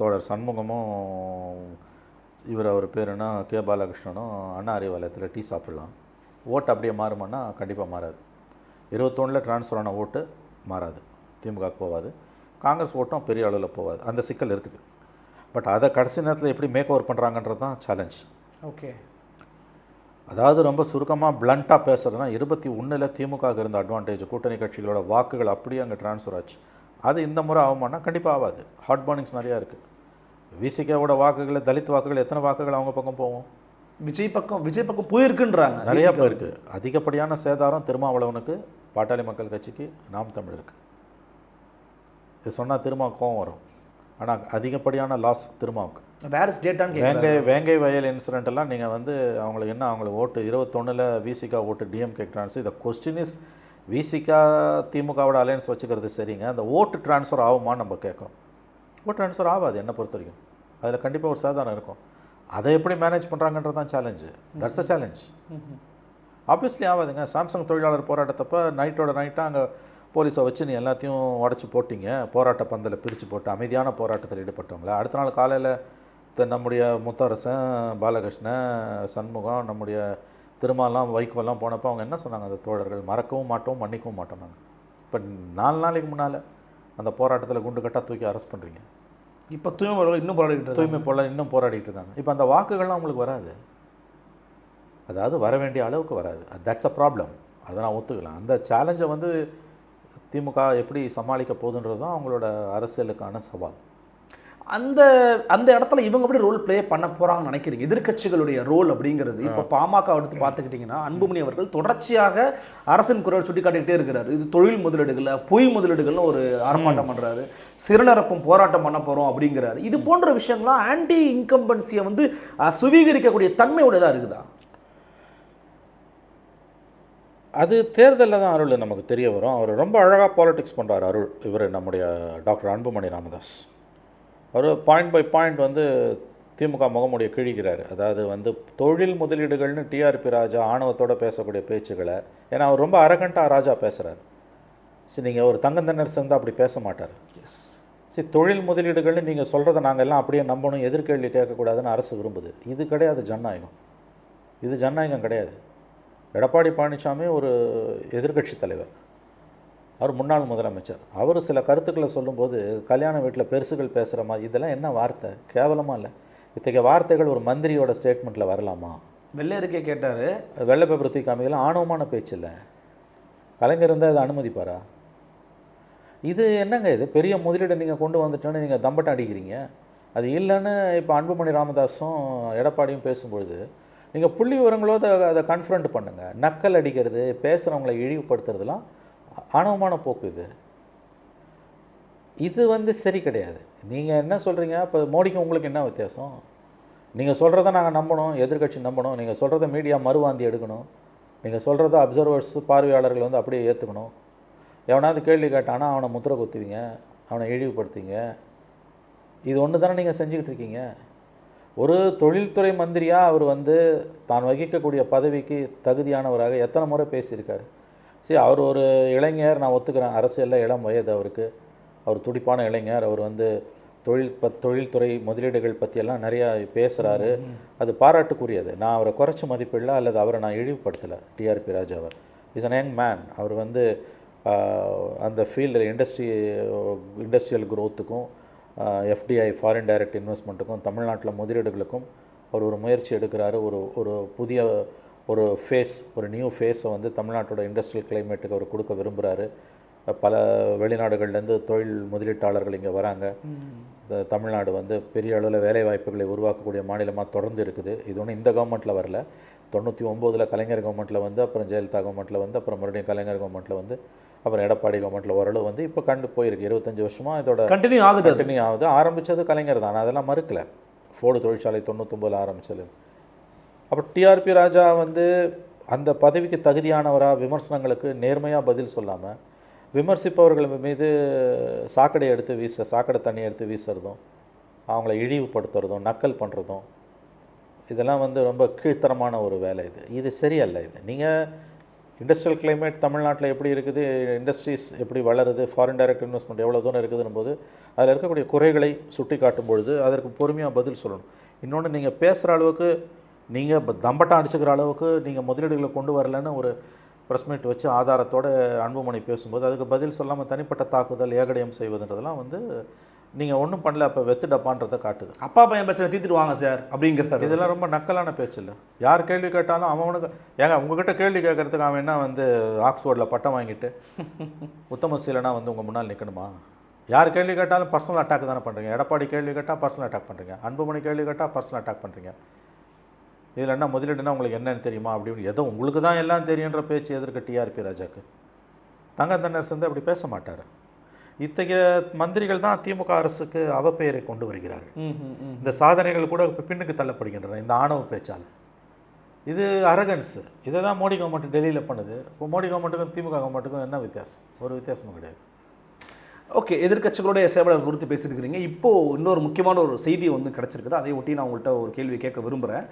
Speaker 1: தோழர் சண்முகமும் அவர் பேர் என்ன கே பாலகிருஷ்ணனும் அண்ணா அறிவாலயத்தில் டீ சாப்பிடலாம். ஓட்டு அப்படியே மாறுமான்னா கண்டிப்பாக மாறாது. 21ல் ட்ரான்ஸ்ஃபர் ஆன ஓட்டு மாறாது, திமுக போகாது. காங்கிரஸ் ஓட்டும் பெரிய அளவில் போகாது. அந்த சிக்கல் இருக்குது. பட் அதை கடைசி நேரத்தில் எப்படி மேக் ஓவர் பண்ணுறாங்கன்றது தான் சேலஞ்ச்.
Speaker 2: ஓகே,
Speaker 1: அதாவது ரொம்ப சுருக்கமாக பிளண்ட்டாக பேசுகிறதுனா 21ல் திமுக இருந்த அட்வான்டேஜ், கூட்டணி கட்சிகளோட வாக்குகள் அப்படியே அங்கே ட்ரான்ஸ்ஃபர் ஆச்சு. அது இந்த முறை ஆகுமானா கண்டிப்பாக ஆகாது. ஹாட் பர்னிங்ஸ் நிறையா இருக்குது. விசிகாவோட வாக்குகள், தலித் வாக்குகள், எத்தனை வாக்குகள் அவங்க பக்கம் போகும்?
Speaker 2: விஜய் பக்கம் போயிருக்குன்றாங்க,
Speaker 1: நிறையா போயிருக்கு. அதிகப்படியான சேதாரம் திருமாவளவனுக்கு, பாட்டாளி மக்கள் கட்சிக்கு, நாம் தமிழருக்கு. இது சொன்னால் திரும்ப கோவம் வரும். ஆனால் அதிகப்படியான லாஸ் திருமாவுக்கு.
Speaker 2: வேறு ஸ்டேட்டான்னு
Speaker 1: வேங்கை வயல் இன்சிடென்ட்டெல்லாம் நீங்கள் வந்து அவங்களுக்கு என்ன, அவங்களுக்கு ஓட்டு 21ல் விசிகா ஓட்டு டிஎம்கே ட்ரான்ஸ்ஃபர். இந்த கொஸ்டின் இஸ் விசிகா திமுகவோட அலையன்ஸ் வச்சுக்கிறது சரிங்க, அந்த ஓட்டு ட்ரான்ஸ்ஃபர் ஆகுமான்னு நம்ம கேட்குறோம். ஓட்டு ட்ரான்ஸ்ஃபர் ஆகாது என்னை பொறுத்த வரைக்கும். அதில் கண்டிப்பாக ஒரு சாதாரணம் இருக்கும். அதை எப்படி மேனேஜ் பண்ணுறாங்கன்றது தான் challenge. That's a challenge. Obviously ஆகாதுங்க. சாம்சங் தொழிலாளர் போராட்டத்தப்போ நைட்டோட நைட்டாக அங்கே போலீஸை வச்சு நீ எல்லாத்தையும் உடச்சி போட்டிங்க. போராட்ட பந்தலை பிரித்து போட்டு அமைதியான போராட்டத்தில் ஈடுபட்டவங்கள அடுத்த நாள் காலையில் நம்முடைய முத்தரசன், பாலகிருஷ்ணன், சண்முகம், நம்முடைய திருமாலாம், வைகோலாம் போனப்போ அவங்க என்ன சொன்னாங்க? அந்த தோழர்கள் மறக்கவும் மாட்டோம், மன்னிக்கவும் மாட்டோம் நாங்கள். இப்போ 4 நாளைக்கு முன்னால் அந்த போராட்டத்தில் குண்டு கட்டாக தூக்கி அரெஸ்ட் பண்ணுறீங்க.
Speaker 2: இப்போ இன்னும் போராடிட்டு
Speaker 1: தூய்மை போல இன்னும் போராடிட்டு இருக்காங்க. இப்போ அந்த வாக்குகள்லாம் அவங்களுக்கு வராது, அதாவது வர வேண்டிய அளவுக்கு வராது. That's a problem. அதை நான் ஒத்துக்கலாம். அந்த சேலஞ்சை வந்து திமுக எப்படி சமாளிக்க போகுதுன்றது தான் அவங்களோட அரசியலுக்கான சவால்.
Speaker 2: அந்த அந்த இடத்துல இவங்க எப்படி ரோல் ப்ளே பண்ண போகிறாங்கன்னு நினைக்கிறீங்க? எதிர்க்கட்சிகளுடைய ரோல் அப்படிங்கிறது இப்போ பாமக எடுத்து பார்த்துக்கிட்டிங்கன்னா அன்புமணி அவர்கள் தொடர்ச்சியாக அரசின் குரல் சுட்டி காட்டிக்கிட்டே இருக்கிறாரு. இது தொழில் முதலீடுகளை, பொய் முதலீடுகள்னு ஒரு ஆர்ப்பாட்டம் பண்ணுறாரு, சிறுநரப்பும் போராட்டம் பண்ண போகிறோம் அப்படிங்கிறாரு. இது போன்ற விஷயங்கள்லாம் ஆன்டி இன்கம்பன்சியை வந்து சுவீகரிக்கக்கூடிய தன்மையோடதாக இருக்குதா?
Speaker 1: அது தேர்தலில் தான் அருள் நமக்கு தெரிய வரும். அவர் ரொம்ப அழகாக பாலிடிக்ஸ் பண்ணுறார் அருள். இவர் நம்முடைய டாக்டர் அன்புமணி ராமதாஸ் அவர் பாயிண்ட் பை பாயிண்ட் வந்து திமுக முகமுடியை கிழிக்கிறார். அதாவது வந்து தொழில் முதலீடுகள்னு டிஆர்பி ராஜா ஆணவத்தோடு பேசக்கூடிய பேச்சுக்களை, ஏன்னா அவர் ரொம்ப அரகண்ட்டாக ராஜா பேசுகிறார். சரி, நீங்கள் ஒரு தங்கந்தனர் சேர்ந்து அப்படி பேச மாட்டார். சரி, தொழில் முதலீடுகள்னு நீங்கள் சொல்கிறத நாங்கள் எல்லாம் அப்படியே நம்பணும், எதிர்கேள்வி கேட்கக்கூடாதுன்னு அரசு விரும்புது. இது கிடையாது ஜனநாயகம். இது ஜனநாயகம் கிடையாது. எடப்பாடி பழனிசாமி ஒரு எதிர்க்கட்சி தலைவர், அவர் முன்னாள் முதலமைச்சர். அவர் சில கருத்துக்களை சொல்லும்போது கல்யாண வீட்டில் பெருசுகள் பேசுகிற மாதிரி, இதெல்லாம் என்ன வார்த்தை? கேவலமாக இல்லை? இத்தகைய வார்த்தைகள் ஒரு மந்திரியோட ஸ்டேட்மெண்ட்டில் வரலாமா?
Speaker 2: வெள்ளை அறிக்கை கேட்டார்,
Speaker 1: வெள்ளை பேப்பர் தூக்கி காமிக்கலாம். ஆணவமான பேச்சு இல்லை. கலைஞர் இருந்தால் அதை அனுமதிப்பாரா? இது என்னங்க? இது பெரிய முதலீடு நீங்கள் கொண்டு வந்துட்டோன்னு நீங்கள் தம்பட்டம் அடிக்கிறீங்க. அது இல்லைன்னு இப்போ அன்புமணி ராமதாஸும் எடப்பாடியும் பேசும்பொழுது நீங்கள் புள்ளி விவரங்களோடு அதை கன்ஃபரண்ட் பண்ணுங்கள். நக்கல் அடிக்கிறது, பேசுகிறவங்களை இழிவுபடுத்துறதுலாம் ஆணவமான போக்கு. இது வந்து சரி கிடையாது. நீங்கள் என்ன சொல்கிறீங்க? இப்போ மோடிக்கு உங்களுக்கு என்ன வித்தியாசம்? நீங்கள் சொல்கிறத நாங்கள் நம்பணும், எதிர்க்கட்சி நம்பணும். நீங்கள் சொல்கிறத மீடியா மறுவாந்தி எடுக்கணும். நீங்கள் சொல்கிறத அப்சர்வர்ஸ், பார்வையாளர்கள் வந்து அப்படியே ஏற்றுக்கணும். எவனாவது கேள்வி கேட்டானா அவனை முத்திரை குத்துவீங்க, அவனை இழிவுபடுத்துவீங்க. இது ஒன்று தானே நீங்கள் செஞ்சுக்கிட்டு இருக்கீங்க. ஒரு தொழில்துறை மந்திரியாக அவர் வந்து தான் வகிக்கக்கூடிய பதவிக்கு தகுதியானவராக எத்தனை முறை பேசியிருக்காரு. சரி, அவர் ஒரு இளைஞர், நான் ஒத்துக்கிறேன். அரசியலில் இளம் வயது அவருக்கு. அவர் துடிப்பான இளைஞர். அவர் வந்து தொழில்துறை முதலீடுகள் பற்றியெல்லாம் நிறையா பேசுகிறாரு. அது பாராட்டுக்குரியது. நான் அவரை குறைச்சி மதிப்பிடல, அல்லது அவரை நான் இழிவுபடுத்தலை. டிஆர்பி ராஜாவை இஸ் அன் யங் மேன். அவர் வந்து அந்த ஃபீல்டில் இண்டஸ்ட்ரியல் க்ரோத்துக்கும் எஃப்டிஐ ஃபாரின் டைரக்ட் இன்வெஸ்ட்மெண்ட்டுக்கும் தமிழ்நாட்டில் முதலீடுகளுக்கும் அவர் ஒரு முயற்சி எடுக்கிறாரு. ஒரு புதிய ஒரு நியூ ஃபேஸை வந்து தமிழ்நாட்டோட இண்டஸ்ட்ரியல் கிளைமேட்டுக்கு அவர் கொடுக்க விரும்புகிறாரு. பல வெளிநாடுகள்லேருந்து தொழில் முதலீட்டாளர்கள் இங்கே வராங்க. தமிழ்நாடு வந்து பெரிய அளவில் வேலைவாய்ப்புகளை உருவாக்கக்கூடிய மாநிலமாக தொடர்ந்து இருக்குது. இது ஒன்றும் இந்த கவர்மெண்ட்டில் வரல. 99 கலைஞர் கவர்மெண்ட்டில் வந்து, அப்புறம் ஜெயலலிதா கவர்மெண்ட்டில் வந்து, அப்புறம் மறுபடியும் கலைஞர் கவர்மெண்ட்டில் வந்து, அப்புறம் எடப்பாடி கவர்மெண்ட்டில் ஓரளவு வந்து இப்போ கண்டு போயிருக்கு. 25 வருஷமாக இதோட கண்டினியூ ஆகுது. ஆரம்பித்தது கலைஞர் தான், அதெல்லாம் மறுக்கலை. ஃபோர்டு தொழிற்சாலை 99 ஆரம்பித்தது. அப்போ டிஆர்பி ராஜா வந்து அந்த பதவிக்கு தகுதியானவராக விமர்சனங்களுக்கு நேர்மையாக பதில் சொல்லாமல், விமர்சிப்பவர்கள் மீது சாக்கடை தண்ணி எடுத்து வீசுறதும், அவங்கள இழிவுபடுத்துறதும், நக்கல் பண்ணுறதும், இதெல்லாம் வந்து ரொம்ப கீழ்த்தரமான ஒரு வேலை. இது சரியல்ல. நீங்கள் இண்டஸ்ட்ரியல் கிளைமேட் தமிழ்நாட்டில் எப்படி இருக்குது, இண்டஸ்ட்ரீஸ் எப்படி வளருது, ஃபாரின் டைரக்ட் இன்வெஸ்ட்மெண்ட் எவ்வளோ தூரம் இருக்குதுன்னு போது அதில் இருக்கக்கூடிய குறைகளை சுட்டி காட்டும் பொழுது அதற்கு பொறுமையாக பதில் சொல்லணும். இன்னொன்று, நீங்கள் பேசுகிற அளவுக்கு, நீங்கள் தம்பட்டம் அடிச்சுக்கிற அளவுக்கு நீங்கள் முதலீடுகளை கொண்டு வரலன்னு ஒரு ப்ரெஸ் மீட் வச்சு ஆதாரத்தோடு அன்புமணி பேசும்போது அதுக்கு பதில் சொல்லாமல் தனிப்பட்ட தாக்குதல், ஏகடையம் செய்வதுன்றதெல்லாம் வந்து நீங்கள் ஒன்றும் பண்ணல, அப்போ வெத்து டப்பான்றதை காட்டுது.
Speaker 2: அப்பா பையன் பிரச்சனை தீர்த்துட்டு வாங்க சார் அப்படிங்கிறது.
Speaker 1: இதெல்லாம் ரொம்ப நக்கலான பேச்சு இல்லை. யார் கேள்வி கேட்டாலும் அவனுக்கு, ஏங்க உங்ககிட்ட கேள்வி கேட்கறதுக்கு அவன் என்ன வந்து ஆக்ஸ்ஃபோர்டில் பட்டம் வாங்கிட்டு உத்தமசீலனா வந்து உங்கள் முன்னால் நிற்கணுமா? யார் கேள்வி கேட்டாலும் பர்சனல் அட்டாக் தானே பண்ணுறீங்க. எடப்பாடி கேள்வி கேட்டால் பர்சனல் அட்டாக் பண்ணுறீங்க, அன்புமணி கேள்வி கேட்டால் பர்சனல் அட்டாக் பண்ணுறீங்க. இதில் என்ன முதலீடுனா உங்களுக்கு என்னன்னு தெரியுமா அப்படின்னு, ஏதோ உங்களுக்கு தான் எல்லாம் தெரியுன்ற பேச்சு எதிர்க்க டிஆர்பி ராஜாக்கு. தங்கத்தன்னர் சேர்ந்து அப்படி பேச மாட்டார். இத்தகைய மந்திரிகள் தான் திமுக அரசுக்கு அவப்பெயரை கொண்டு வருகிறார்கள். இந்த சாதனைகள் கூட பின்னுக்கு தள்ளப்படுகின்றன இந்த ஆணவ பேச்சால். இது அரகன்ஸு. இதை தான் மோடி கவர்மெண்ட் டெல்லியில் பண்ணுது. இப்போ மோடி கவர்மெண்ட்டுக்கும் திமுக கவர்மெண்ட்டுக்கும் என்ன வித்தியாசம்? ஒரு வித்தியாசமும் கிடையாது.
Speaker 2: ஓகே, எதிர்க்கட்சிகளுடைய சேவலர் குறித்து பேசியிருக்கிறீங்க. இப்போது இன்னொரு முக்கியமான ஒரு செய்தி வந்து கிடச்சிருக்குது. அதை ஒட்டி நான் உங்கள்கிட்ட ஒரு கேள்வி கேட்க விரும்புகிறேன்.